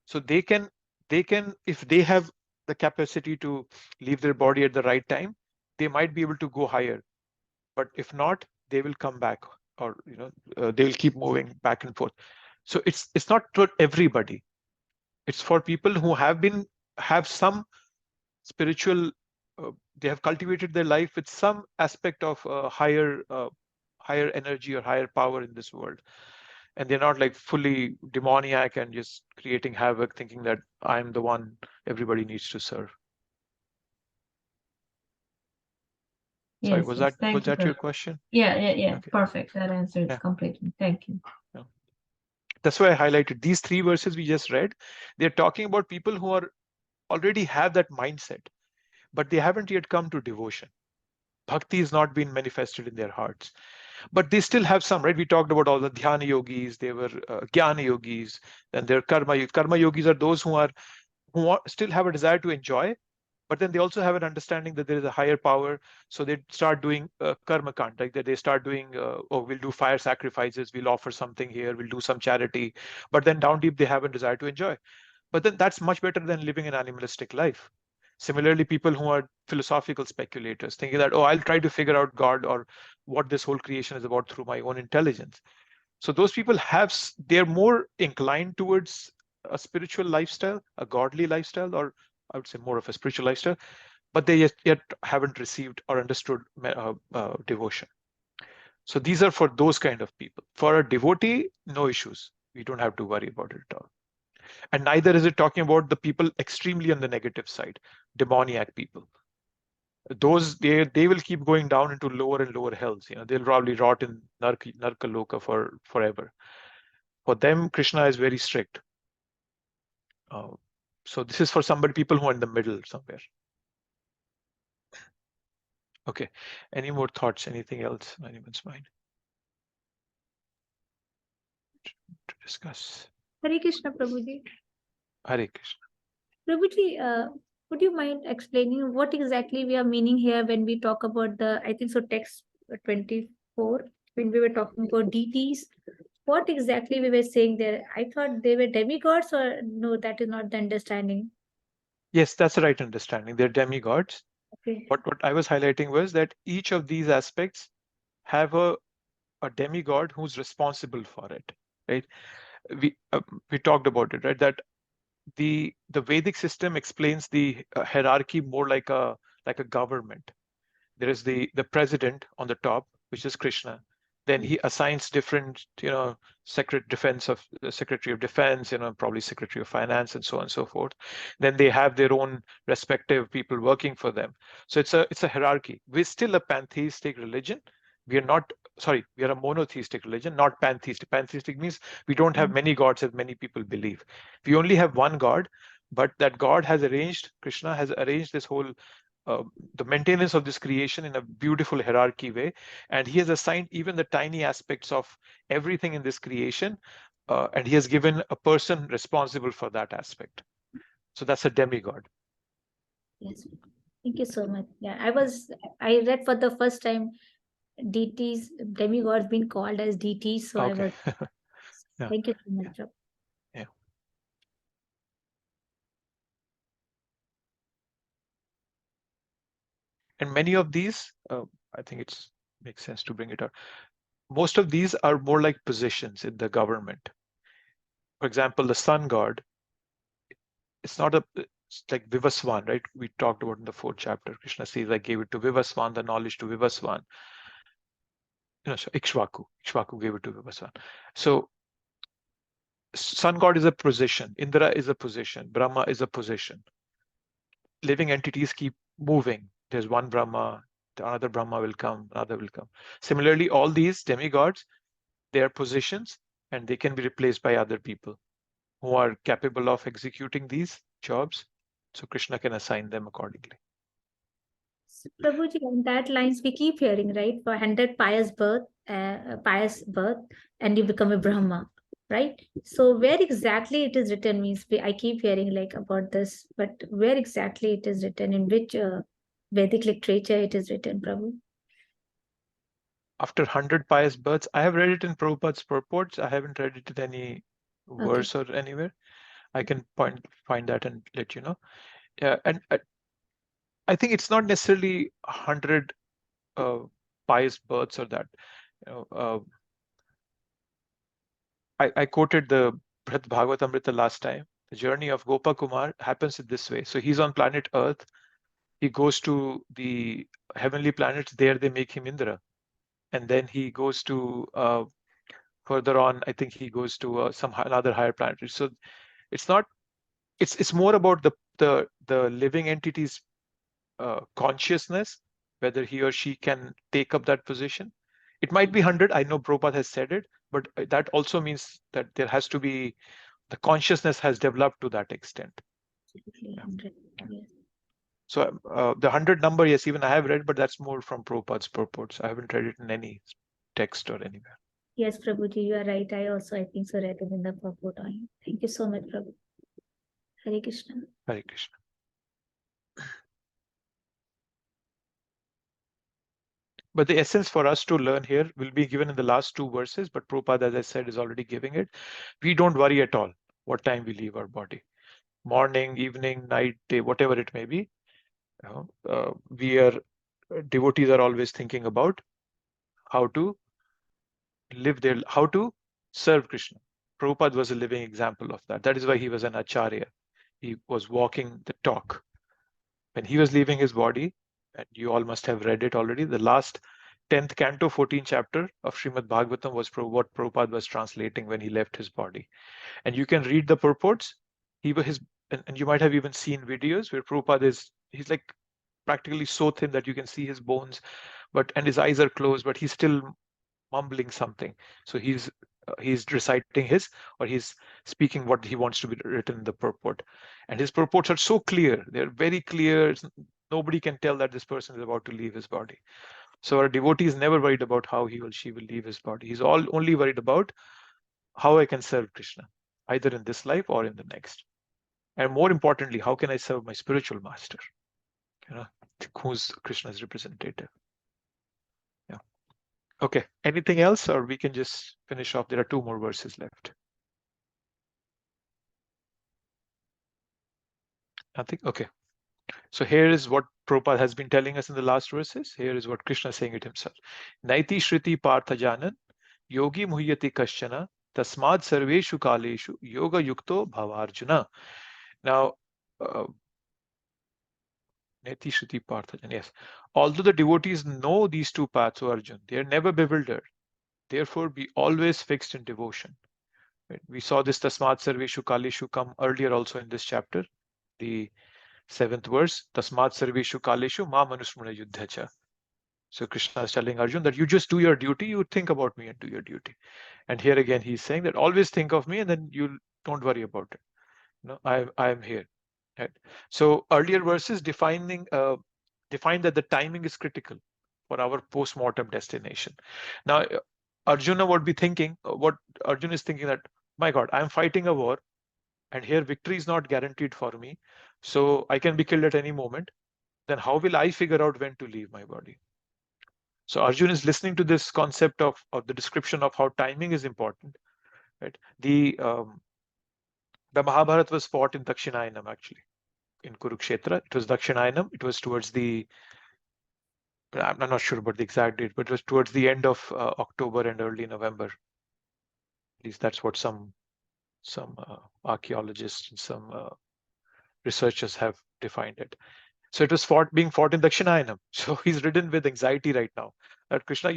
So they can, if they have the capacity to leave their body at the right time, they might be able to go higher. But if not, they will come back, or they will keep moving back and forth. So it's not for everybody. It's for people who have some spiritual, they have cultivated their life with some aspect of higher energy or higher power in this world, and they're not like fully demoniac and just creating havoc, thinking that I'm the one everybody needs to serve. Sorry, Yes, was yes. that your question? Yeah. Okay. Perfect. That answers completely. Thank you. Yeah. That's why I highlighted these 3 verses we just read. They're talking about people who are already have that mindset, but they haven't yet come to devotion. Bhakti has not been manifested in their hearts, but they still have some, right? We talked about all the dhyana yogis, they were jnana yogis, and they're karma yogis are those who still have a desire to enjoy, but then they also have an understanding that there is a higher power. So they start doing karma kand, like that they start doing, oh, we'll do fire sacrifices, we'll offer something here, we'll do some charity. But then down deep, they have a desire to enjoy. But then that's much better than living an animalistic life. Similarly, people who are philosophical speculators, thinking that, oh, I'll try to figure out God or what this whole creation is about through my own intelligence. So those people they're more inclined towards a spiritual lifestyle, a godly lifestyle, or I would say more of a spiritual lifestyle, but they yet haven't received or understood devotion. So these are for those kind of people. For a devotee, no issues. We don't have to worry about it at all. And neither is it talking about the people extremely on the negative side, demoniac people. Those they will keep going down into lower and lower hells. They'll probably rot in narka loka for forever. For them, Krishna is very strict. So this is for people who are in the middle somewhere. Okay. Any more thoughts? Anything else on anyone's mind to discuss? Hare Krishna, Prabhuji. Hare Krishna. Prabhuji, would you mind explaining what exactly we are meaning here when we talk about I think so, text 24, when we were talking about deities? What exactly we were saying there? I thought they were demigods, or no, that is not the understanding. Yes, that's the right understanding. They're demigods. Okay. But what I was highlighting was that each of these aspects have a demigod who's responsible for it, right? We talked about it, right? That the Vedic system explains the hierarchy more like a government. There is the president on the top, which is Krishna. Then he assigns different, Secretary of Defense, probably Secretary of Finance, and so on and so forth. Then they have their own respective people working for them. So it's a hierarchy. We're still a pantheistic religion. We are a monotheistic religion, not pantheistic. Pantheistic means we don't have many gods as many people believe. We only have one God, but that God has arranged, Krishna has arranged this whole the maintenance of this creation in a beautiful hierarchy way, and he has assigned even the tiny aspects of everything in this creation, and he has given a person responsible for that aspect. So that's a demigod. Yes, thank you so much. Yeah, I read for the first time deities, demigods being called as deities. So okay. Yeah. Thank you so much. Yeah. And many of these, I think it makes sense to bring it up. Most of these are more like positions in the government. For example, the sun god, it's like Vivaswan, right? We talked about in the 4th chapter. Krishna says, I gave it to Vivaswan, the knowledge to Vivaswan. So Ikshvaku gave it to Vivaswan. So sun god is a position, Indra is a position, Brahma is a position. Living entities keep moving. There's one Brahma, another Brahma will come, another will come. Similarly, all these demigods, they are positions, and they can be replaced by other people who are capable of executing these jobs. So Krishna can assign them accordingly. So, Prabhuji, on that lines we keep hearing, right? For 100 pious birth, and you become a Brahma, right? So where exactly it is written means I keep hearing like about this, but where exactly it is written, in which Vedic literature it is written, Prabhu? After 100 pious births, I have read it in Prabhupada's purports. I haven't read it in any verse or anywhere. I can find that and let you know. Yeah, and I think it's not necessarily 100 pious births or that. I quoted the Bhagavatamrita last time. The journey of Gopa Kumar happens in this way. So he's on planet Earth. He goes to the heavenly planets. There they make him Indra. And then he goes to further on, I think he goes to another higher planet. So it's more about the living entity's consciousness, whether he or she can take up that position. It might be 100. I know Prabhupada has said it, but that also means that there has to be, the consciousness has developed to that extent. Absolutely, Yeah. 100. Yes. So the 100 number, yes, even I have read, but that's more from Prabhupada's purports. I haven't read it in any text or anywhere. Yes, Prabhuji, you are right. I think so, read it in the purport. Thank you so much, Prabhu. Hare Krishna. Hare Krishna. But the essence for us to learn here will be given in the last two verses, but Prabhupada, as I said, is already giving it. We don't worry at all what time we leave our body. Morning, evening, night, day, whatever it may be. Devotees are always thinking about how to live their, how to serve Krishna. Prabhupada was a living example of that. That is why he was an acharya. He was walking the talk. When he was leaving his body, and you all must have read it already, the last 10th canto, 14th chapter of Srimad Bhagavatam was what Prabhupada was translating when he left his body. And you can read the purports. And you might have even seen videos where Prabhupada he's like practically so thin that you can see his bones, and his eyes are closed, but he's still mumbling something. So he's reciting he's speaking what he wants to be written in the purport. And his purports are so clear. They're very clear. Nobody can tell that this person is about to leave his body. So our devotee is never worried about how he or she will leave his body. He's only worried about how I can serve Krishna, either in this life or in the next. And more importantly, how can I serve my spiritual master, who's Krishna's representative. Yeah. Okay. Anything else, or we can just finish off? There are two more verses left. Nothing? Okay. So here is what Prabhupada has been telling us in the last verses. Here is what Krishna is saying it himself. Naiti Shriti Partha Janan Yogi Muhyati Kashchana Tasmad Sarveshu Kaleshu Yoga Yukto Bhavarjuna. Now, Naiti Shriti Partha Janan, yes. Although the devotees know these two paths, O Arjun, they are never bewildered. Therefore, be always fixed in devotion. Right? We saw this Tasmad Sarveshu Kaleshu come earlier also in this chapter, the 7th verse, Tasmad Sarveshu Kaleshu Ma Manusmrana Yuddhacha. So Krishna is telling Arjun that you just do your duty, you think about me and do your duty. And here again, he's saying that always think of me and then you don't worry about it. I am here. Right? So earlier verses define that the timing is critical for our post-mortem destination. Now, Arjuna would be thinking, what Arjuna is thinking that, my God, I'm fighting a war and here victory is not guaranteed for me. So I can be killed at any moment. Then how will I figure out when to leave my body? So Arjuna is listening to this concept of the description of how timing is important. Right? The Mahabharata was fought in Dakshinayinam, actually, in Kurukshetra. It was Dakshinayinam. It was towards I'm not sure about the exact date, but it was towards the end of October and early November. At least that's what some archaeologists and some researchers have defined it. So it was being fought in Dakshinayinam. So he's ridden with anxiety right now. That Krishna,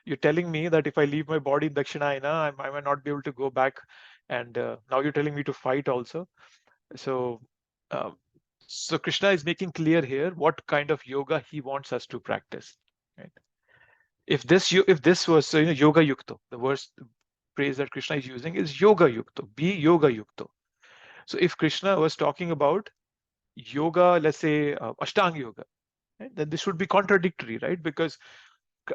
you're telling me that if I leave my body in Dakshinayana, I might not be able to go back. And now you're telling me to fight also. So Krishna is making clear here what kind of yoga he wants us to practice. Right? If this was yoga yukto, the worst phrase that Krishna is using is yoga yukto. Be yoga yukto. So if Krishna was talking about yoga, let's say Ashtanga yoga, right? Then this would be contradictory, right? Because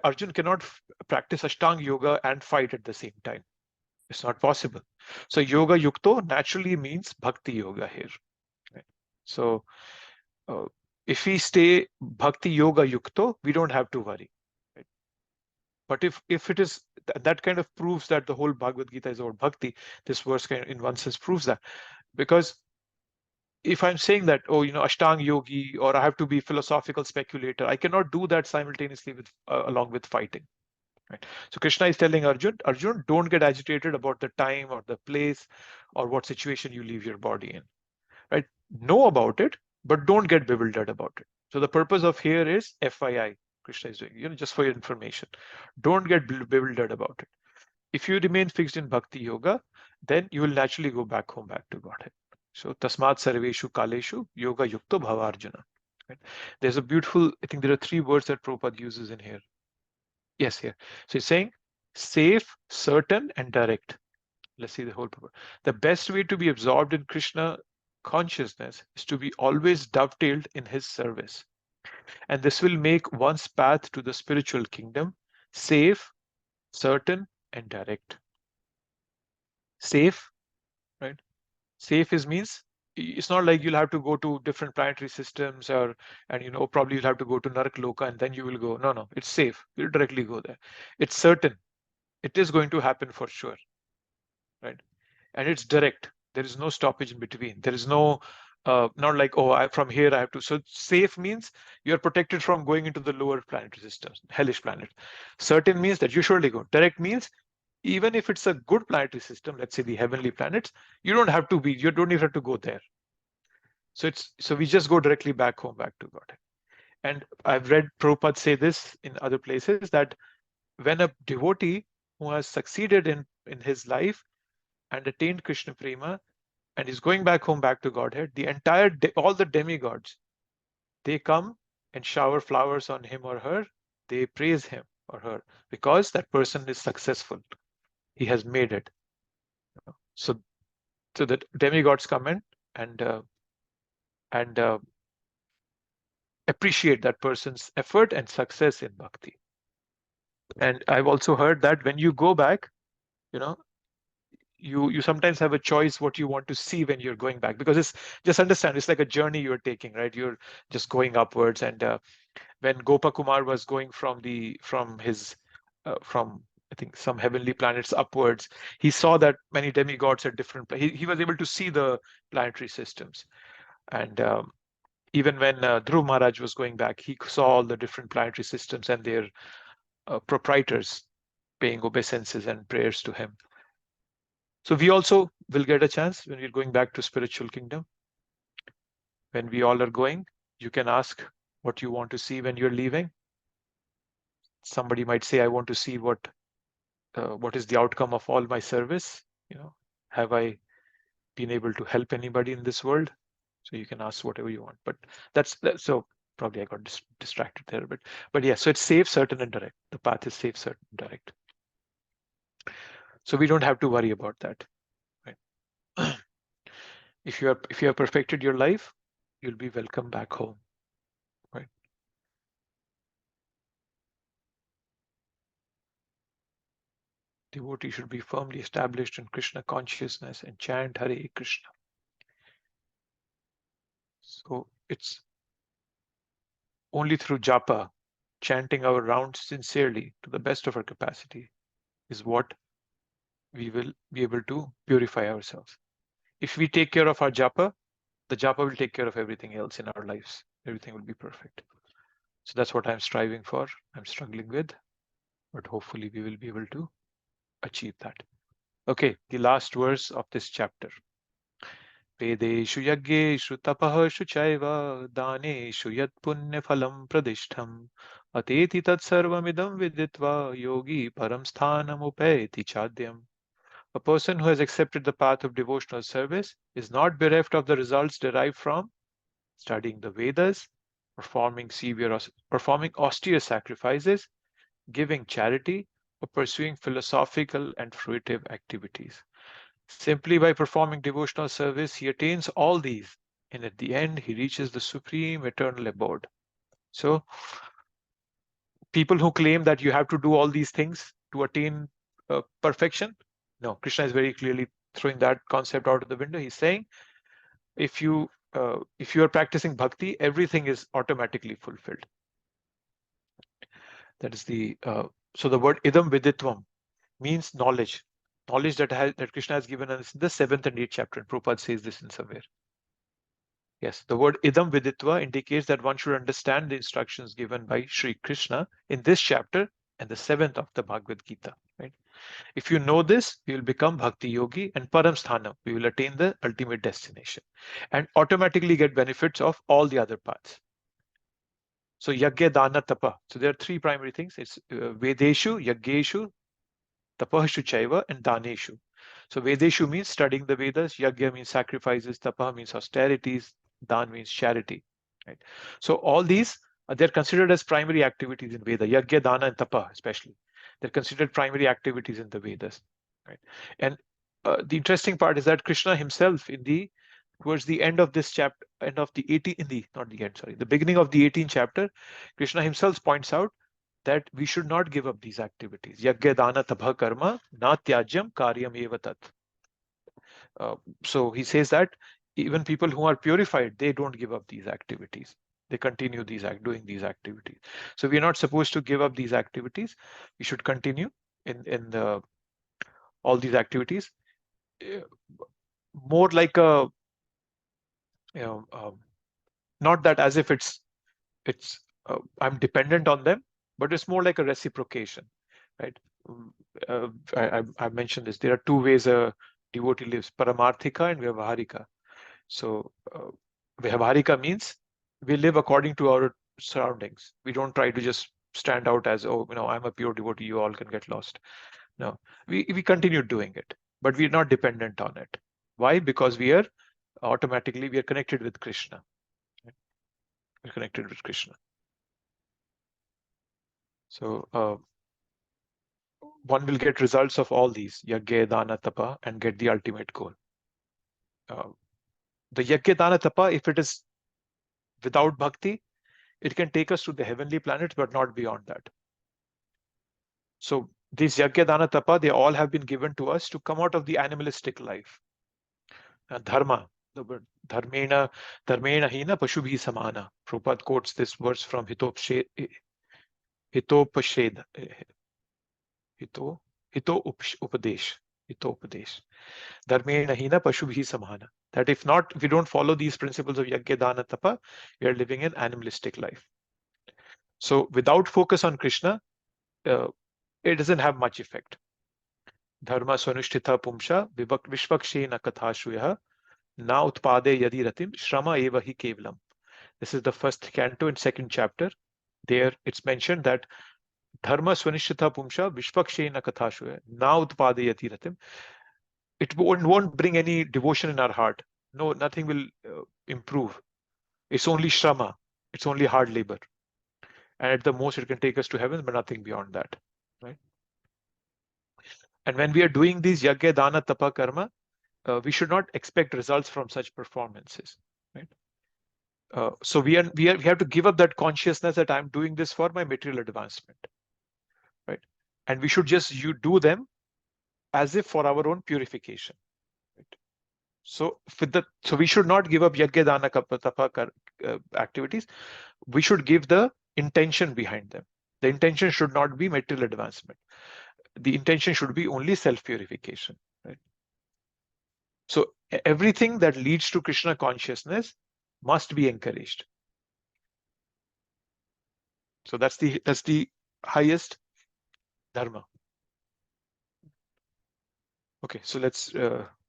Arjun cannot practice Ashtanga yoga and fight at the same time. It's not possible. So yoga yukto naturally means bhakti yoga here. Right? So if we stay bhakti yoga yukto, we don't have to worry. Right? But if it is, that kind of proves that the whole Bhagavad Gita is about bhakti. This verse kind of, in one sense, proves that. Because if I'm saying that, Ashtanga yogi, or I have to be philosophical speculator, I cannot do that simultaneously along with fighting. Right? So Krishna is telling Arjun, don't get agitated about the time or the place or what situation you leave your body in. Right? Know about it, but don't get bewildered about it. So the purpose of here is FYI, Krishna is doing, just for your information. Don't get bewildered about it. If you remain fixed in bhakti yoga, then you will naturally go back home, back to Godhead. So Tasmat Sarveshu Kaleshu Yoga Yukto Bhavarjuna. Right? There's a beautiful, I think there are 3 words that Prabhupada uses in here. Yes, here. So he's saying safe, certain, and direct. Let's see the whole purpose. The best way to be absorbed in Krishna consciousness is to be always dovetailed in his service. And this will make one's path to the spiritual kingdom safe, certain, and direct. Safe, right? Safe means it's not like you'll have to go to different planetary systems and probably you'll have to go to Narakloka and then you will go. No, it's safe. You'll directly go there. It's certain. It is going to happen for sure, right? And it's direct. There is no stoppage in between. There is no not like, oh, from here I have to. So safe means you're protected from going into the lower planetary systems, hellish planets. Certain means that you surely go. Direct means even if it's a good planetary system, let's say the heavenly planets, you don't even have to go there. So we just go directly back home, back to God. And I've read Prabhupada say this in other places, that when a devotee who has succeeded in his life and attained Krishna Prema and is going back home, back to Godhead, all the demigods, they come and shower flowers on him or her. They praise him or her because that person is successful. He has made it. So the demigods come in and appreciate that person's effort and success in bhakti. And I've also heard that when you go back, you sometimes have a choice what you want to see when you're going back, because just understand, it's like a journey you're taking, right? You're just going upwards. And when Gopakumar was going from I think some heavenly planets upwards, he saw that many demigods at different he was able to see the planetary systems. And even when Dhruv Maharaj was going back, he saw all the different planetary systems and their proprietors paying obeisances and prayers to him. So we also will get a chance when we're going back to spiritual kingdom. When we all are going, you can ask what you want to see when you're leaving. Somebody might say, I want to see what is the outcome of all my service. Have I been able to help anybody in this world? So you can ask whatever you want. But that's so probably I got distracted there. But yeah, so it's safe, certain, and direct. The path is safe, certain, direct. So we don't have to worry about that. Right? If you have perfected your life, you'll be welcome back home. Right? Devotee should be firmly established in Krishna consciousness and chant Hare Krishna. So it's only through japa, chanting our rounds sincerely to the best of our capacity, is what we will be able to purify ourselves. If we take care of our japa, the japa will take care of everything else in our lives. Everything will be perfect. So that's what I'm striving for. I'm struggling with, but hopefully we will be able to achieve that. Okay, the last verse of this chapter. Vedeshu yaggeshu tapahashu chaiva daneshu yat punya phalam pradishtham ateti tat sarvamidam viditva yogi param sthanam upayati chadyam. A person who has accepted the path of devotional service is not bereft of the results derived from studying the Vedas, performing austere sacrifices, giving charity, or pursuing philosophical and fruitive activities. Simply by performing devotional service, he attains all these, and at the end, he reaches the supreme eternal abode. So, people who claim that you have to do all these things to attain perfection, no, Krishna is very clearly throwing that concept out of the window. He's saying, if you are practicing bhakti, everything is automatically fulfilled. That is so the word idam viditvam means knowledge. Knowledge that Krishna has given us in the 7th and 8th chapter. And Prabhupada says this in somewhere. Yes, the word idam viditva indicates that one should understand the instructions given by Sri Krishna in this chapter and the 7th of the Bhagavad Gita. Right? If you know this, you will become Bhakti Yogi and Param Sthanam. We will attain the ultimate destination and automatically get benefits of all the other paths. So Yagya, Dana, Tapa. So there are 3 primary things. It's Vedeshu, Yaggeshu, Tapahashu Chaiva, and Daneshu. So Vedeshu means studying the Vedas, Yagya means sacrifices, Tapa means austerities, Dan means charity. Right? So all these, they're considered as primary activities in Veda, Yagya, Dana, and Tapa especially. They're considered primary activities in the Vedas, right? And the interesting part is that Krishna himself, towards the end of this chapter, the beginning of the 18th chapter, Krishna himself points out that we should not give up these activities. Yagya dana tabha karma na tyajyam karyam eva tat. So he says that even people who are purified, they don't give up these activities. They continue doing these activities. So we are not supposed to give up these activities. We should continue in all these activities. More like a, not that as if it's I'm dependent on them, but it's more like a reciprocation, right? I mentioned this. There are two ways a devotee lives: paramarthika and vyavaharika. So vyavaharika means we live according to our surroundings. We don't try to just stand out as, oh, I'm a pure devotee, you all can get lost. No, we continue doing it, but we're not dependent on it. Why? Because we are connected with Krishna. Right? We're connected with Krishna. So one will get results of all these, yagya, dana, tapa, and get the ultimate goal. The yagya, dana, tapa, if it is without bhakti, it can take us to the heavenly planets, but not beyond that. So these yagya, dana, tapa, they all have been given to us to come out of the animalistic life. Dharma, the word dharmena hina pashubhi samana. Prabhupada quotes this verse from Hito Upadesh. Dharmena hina pashubhi samana. That if we don't follow these principles of yagya, dana, tapa, we are living an animalistic life. So without focus on Krishna, it doesn't have much effect. Dharma swanushtitha pumsha vishvakshena kathashuyah na utpade yadi ratim shrama eva hi kevalam. This is the first canto in second chapter. There it's mentioned that dharma swanushtitha pumsha vishvakshena kathashuyah na utpade yadi ratim. It won't bring any devotion in our heart. No, nothing will improve. It's only shrama. It's only hard labor. And at the most, it can take us to heaven, but nothing beyond that. Right? And when we are doing these yagya, dana, tapa, karma, we should not expect results from such performances. Right? So we have to give up that consciousness that I'm doing this for my material advancement. Right? And we should just do them as if for our own purification. Right? So we should not give up yagya, dana, tapa activities. We should give the intention behind them. The intention should not be material advancement. The intention should be only self-purification. Right? So everything that leads to Krishna consciousness must be encouraged. So that's the highest dharma. Okay, so let's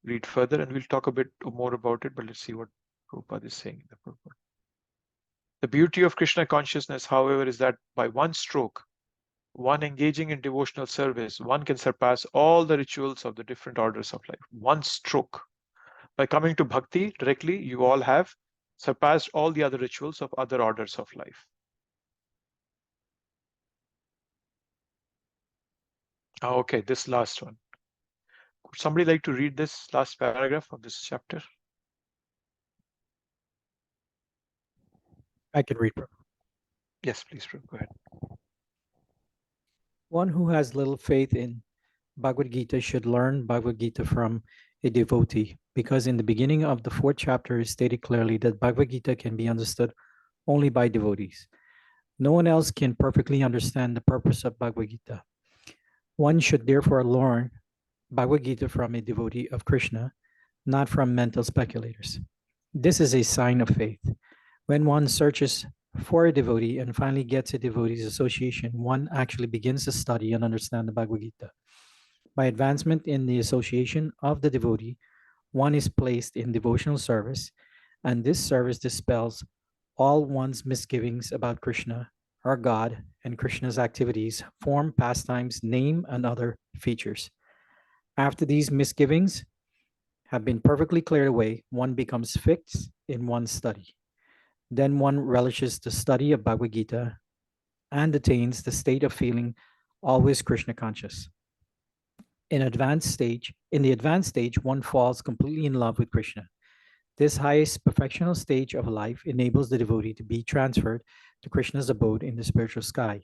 read further, and we'll talk a bit more about it, but let's see what Prabhupada is saying in the purport. The beauty of Krishna consciousness, however, is that by one stroke, one engaging in devotional service, one can surpass all the rituals of the different orders of life. One stroke. By coming to bhakti directly, you all have surpassed all the other rituals of other orders of life. Okay, this last one. Would somebody like to read this last paragraph of this chapter? I can read. Yes, please, Prabhu. Go ahead. One who has little faith in Bhagavad Gita should learn Bhagavad Gita from a devotee, because in the beginning of the 4th chapter is stated clearly that Bhagavad Gita can be understood only by devotees. No one else can perfectly understand the purpose of Bhagavad Gita. One should therefore learn Bhagavad Gita from a devotee of Krishna, not from mental speculators. This is a sign of faith. When one searches for a devotee and finally gets a devotee's association, one actually begins to study and understand the Bhagavad Gita. By advancement in the association of the devotee, one is placed in devotional service, and this service dispels all one's misgivings about Krishna, or God, and Krishna's activities, form, pastimes, name, and other features. After these misgivings have been perfectly cleared away, one becomes fixed in one's study. Then one relishes the study of Bhagavad Gita and attains the state of feeling always Krishna conscious. In the advanced stage, one falls completely in love with Krishna. This highest perfectional stage of life enables the devotee to be transferred to Krishna's abode in the spiritual sky,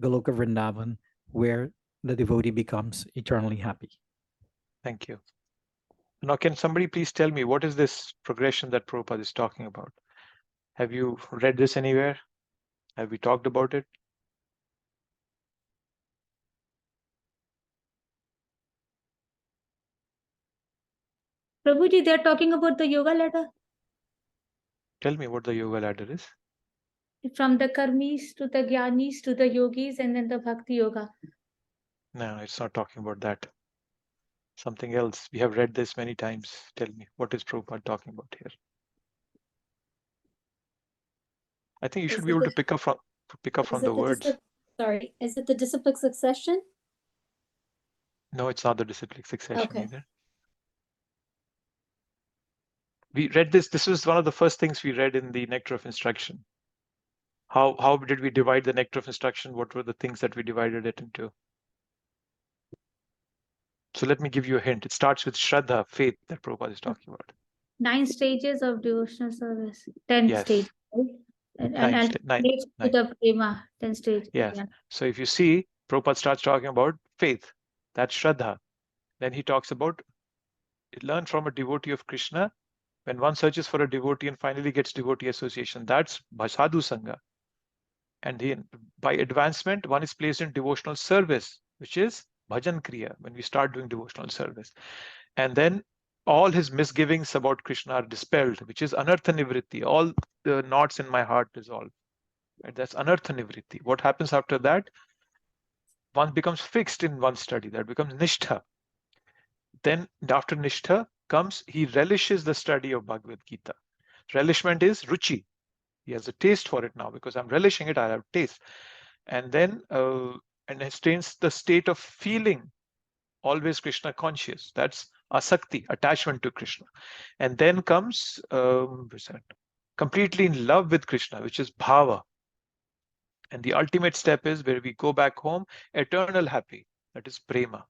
Goloka Vrindavan, where the devotee becomes eternally happy. Thank you. Now, can somebody please tell me what is this progression that Prabhupada is talking about? Have you read this anywhere? Have we talked about it? Prabhuji, they're talking about the yoga ladder. Tell me what the yoga ladder is. From the karmis to the jnanis to the yogis and then the bhakti yoga. No, it's not talking about that. Something else. We have read this many times. Tell me, what is Prabhupada talking about here? I think you should be able to pick up from the words. Sorry, is it the disciplic succession? No, it's not the disciplic succession Okay. either. We read this. This was one of the first things we read in the Nectar of Instruction. How did we divide the Nectar of Instruction? What were the things that we divided it into? So let me give you a hint. It starts with Shraddha, faith, that Prabhupada is talking about. 9 stages of devotional service. 10 Yes. stages. Right? And Nine. next to the prema, 10 stages. Yes. Yeah. So if you see, Prabhupada starts talking about faith. That's Shraddha. Then he talks about learn from a devotee of Krishna. When one searches for a devotee and finally gets devotee association, that's Sadhu Sangha. And then by advancement, one is placed in devotional service, which is Bhajan Kriya, when we start doing devotional service. And then all his misgivings about Krishna are dispelled, which is Anartha Nivritti. All the knots in my heart dissolve. Right? That's Anartha Nivritti. What happens after that? One becomes fixed in one study. That becomes Nishtha. Then after Nishtha comes, he relishes the study of Bhagavad Gita. Relishment is Ruchi. He has a taste for it now. Because I'm relishing it, I have taste. And then and it stains the state of feeling always Krishna conscious. That's asakti, attachment to Krishna. And then comes completely in love with Krishna, which is bhava. And the ultimate step is where we go back home, eternal happy. That is prema.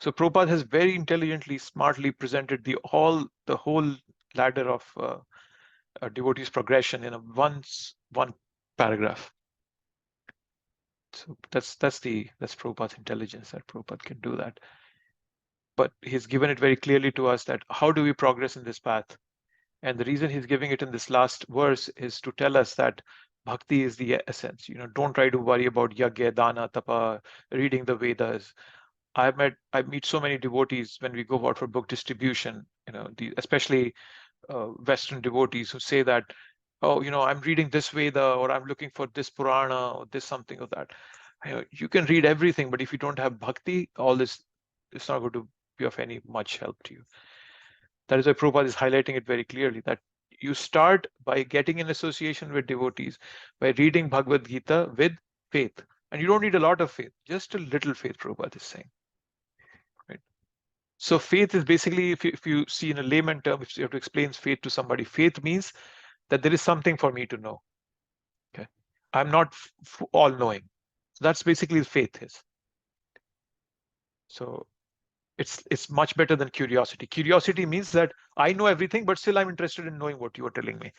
So Prabhupada has very intelligently, smartly presented the whole ladder of a devotee's progression in one paragraph. So that's Prabhupada's intelligence, that Prabhupada can do that. But he's given it very clearly to us that how do we progress in this path? And the reason he's giving it in this last verse is to tell us that bhakti is the essence. Don't try to worry about yagya, dana, tapa, reading the Vedas. I meet so many devotees when we go out for book distribution, especially Western devotees who say that, oh, I'm reading this Veda, or I'm looking for this Purana, or this something of that. You can read everything, but if you don't have bhakti, all this is not going to be of any much help to you. That is why Prabhupada is highlighting it very clearly, that you start by getting in association with devotees, by reading Bhagavad Gita with faith. And you don't need a lot of faith, just a little faith, Prabhupada is saying. Right? So faith is basically, if you see in a layman term, if you have to explain faith to somebody, faith means that there is something for me to know. Okay, I'm not all-knowing. So that's basically faith is. So it's much better than curiosity. Curiosity means that I know everything, but still I'm interested in knowing what you are telling me.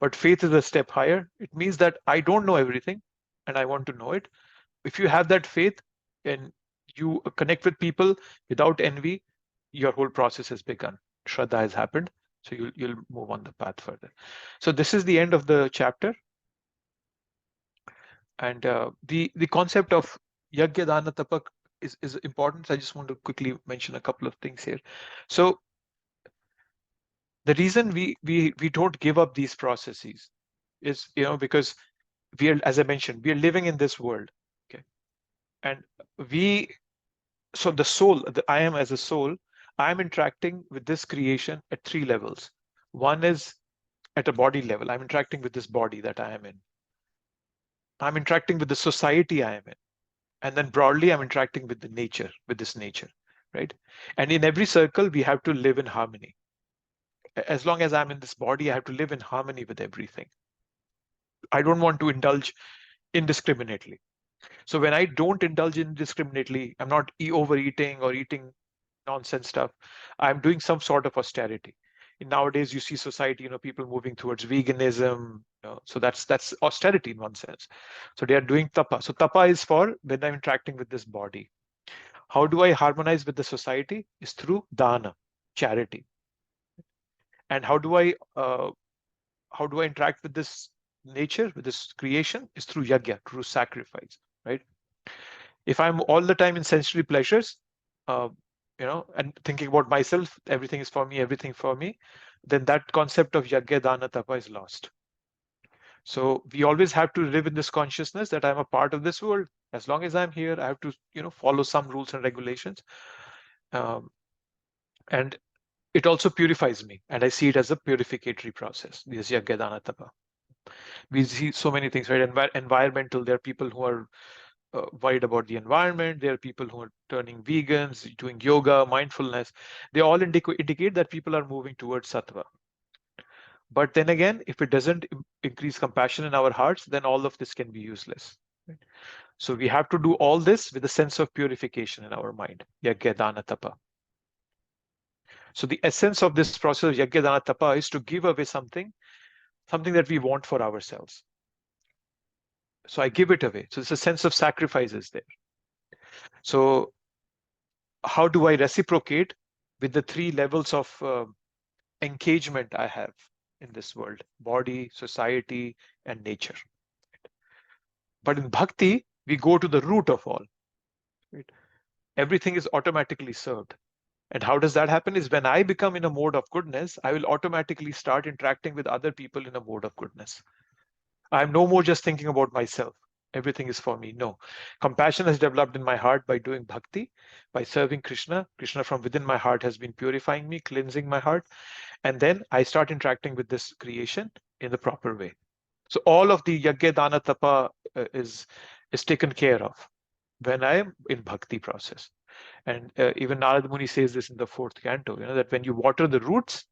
But faith is a step higher. It means that I don't know everything and I want to know it. If you have that faith and you connect with people without envy, your whole process has begun. Shraddha has happened. So you'll move on the path further. So this is the end of the chapter. And the concept of yagya, dana, tapa is important. So I just want to quickly mention a couple of things here. So the reason we don't give up these processes is because we are, as I mentioned, we are living in this world. Okay, and so the soul, I am as a soul, I am interacting with this creation at 3 levels. One is at a body level. I'm interacting with this body that I am in. I'm interacting with the society I am in. And then broadly, I'm interacting with the nature, with this nature, right? And in every circle, we have to live in harmony. As long as I'm in this body, I have to live in harmony with everything. I don't want to indulge indiscriminately. So when I don't indulge indiscriminately, I'm not overeating or eating nonsense stuff, I'm doing some sort of austerity. Nowadays, you see society, people moving towards veganism. So that's austerity in one sense. So they are doing tapa. So tapa is for when I'm interacting with this body. How do I harmonize with the society? Is through dana, charity. And how do I interact with this nature, with this creation? Is through yajna, through sacrifice, right? If I'm all the time in sensory pleasures, and thinking about myself, everything is for me, then that concept of yajna, dana, tapa is lost. So we always have to live in this consciousness that I'm a part of this world. As long as I'm here, I have to, follow some rules and regulations. And it also purifies me, and I see it as a purificatory process. This yajna, dana, tapa. We see so many things, right? Environmental. There are people who are worried about the environment. There are people who are turning vegans, doing yoga, mindfulness. They all indicate that people are moving towards sattva. But then again, if it doesn't increase compassion in our hearts, then all of this can be useless. Right? So we have to do all this with a sense of purification in our mind. Yajna, dana, tapa. So the essence of this process of yajna, dana, tapa is to give away something that we want for ourselves. So I give it away. So it's a sense of sacrifice is there. So how do I reciprocate with the three levels of engagement I have in this world: body, society, and nature? But in bhakti, we go to the root of all. Right? Everything is automatically served. And how does that happen? Is when I become in a mode of goodness, I will automatically start interacting with other people in a mode of goodness. I'm no more just thinking about myself. Everything is for me. No. Compassion has developed in my heart by doing bhakti, by serving Krishna. Krishna from within my heart has been purifying me, cleansing my heart. And then I start interacting with this creation in the proper way. So all of the yajna, dana, tapa is taken care of when I am in bhakti process. And even Narad Muni says this in the 4th canto, that when you water the roots,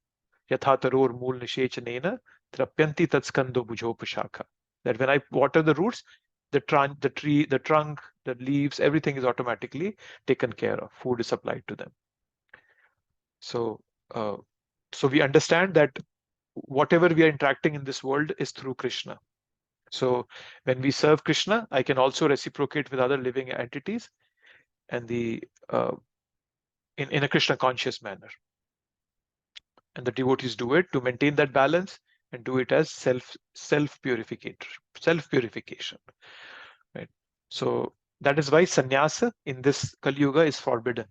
yatha taror mool nishechanena trapyanti tatskando bhujopashakha. That when I water the roots, the tree, the trunk, the leaves, everything is automatically taken care of. Food is supplied to them. So, so we understand that whatever we are interacting in this world is through Krishna. So when we serve Krishna, I can also reciprocate with other living entities, and in a Krishna conscious manner. And the devotees do it to maintain that balance and do it as self-purification. Right? So that is why sannyasa in this Kali Yuga is forbidden.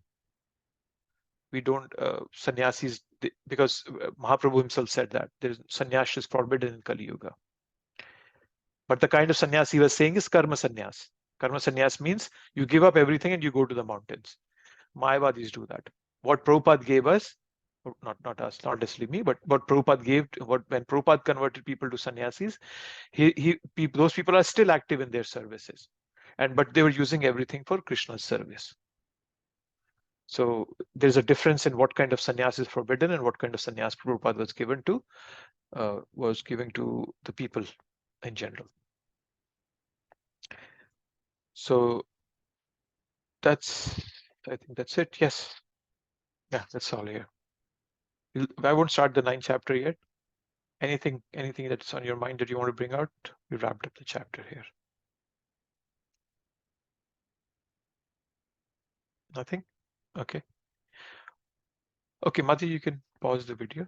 We don't sannyasis, because Mahaprabhu himself said that sannyas is forbidden in Kali Yuga. But the kind of sannyas he was saying is karma sannyas. Karma sannyas means you give up everything and you go to the mountains. Mayavadis do that. What Prabhupada gave us, not us, not necessarily me, but what Prabhupada gave, when Prabhupada converted people to sannyasis, those people are still active in their services, but they were using everything for Krishna's service. So there's a difference in what kind of sannyas is forbidden and what kind of sannyas Prabhupada was given to the people in general. So I think that's it. Yes. Yeah, that's all here. I won't start the 9th chapter yet. Anything that's on your mind that you want to bring out? We wrapped up the chapter here. Nothing? Okay. Okay, Mati, you can pause the video.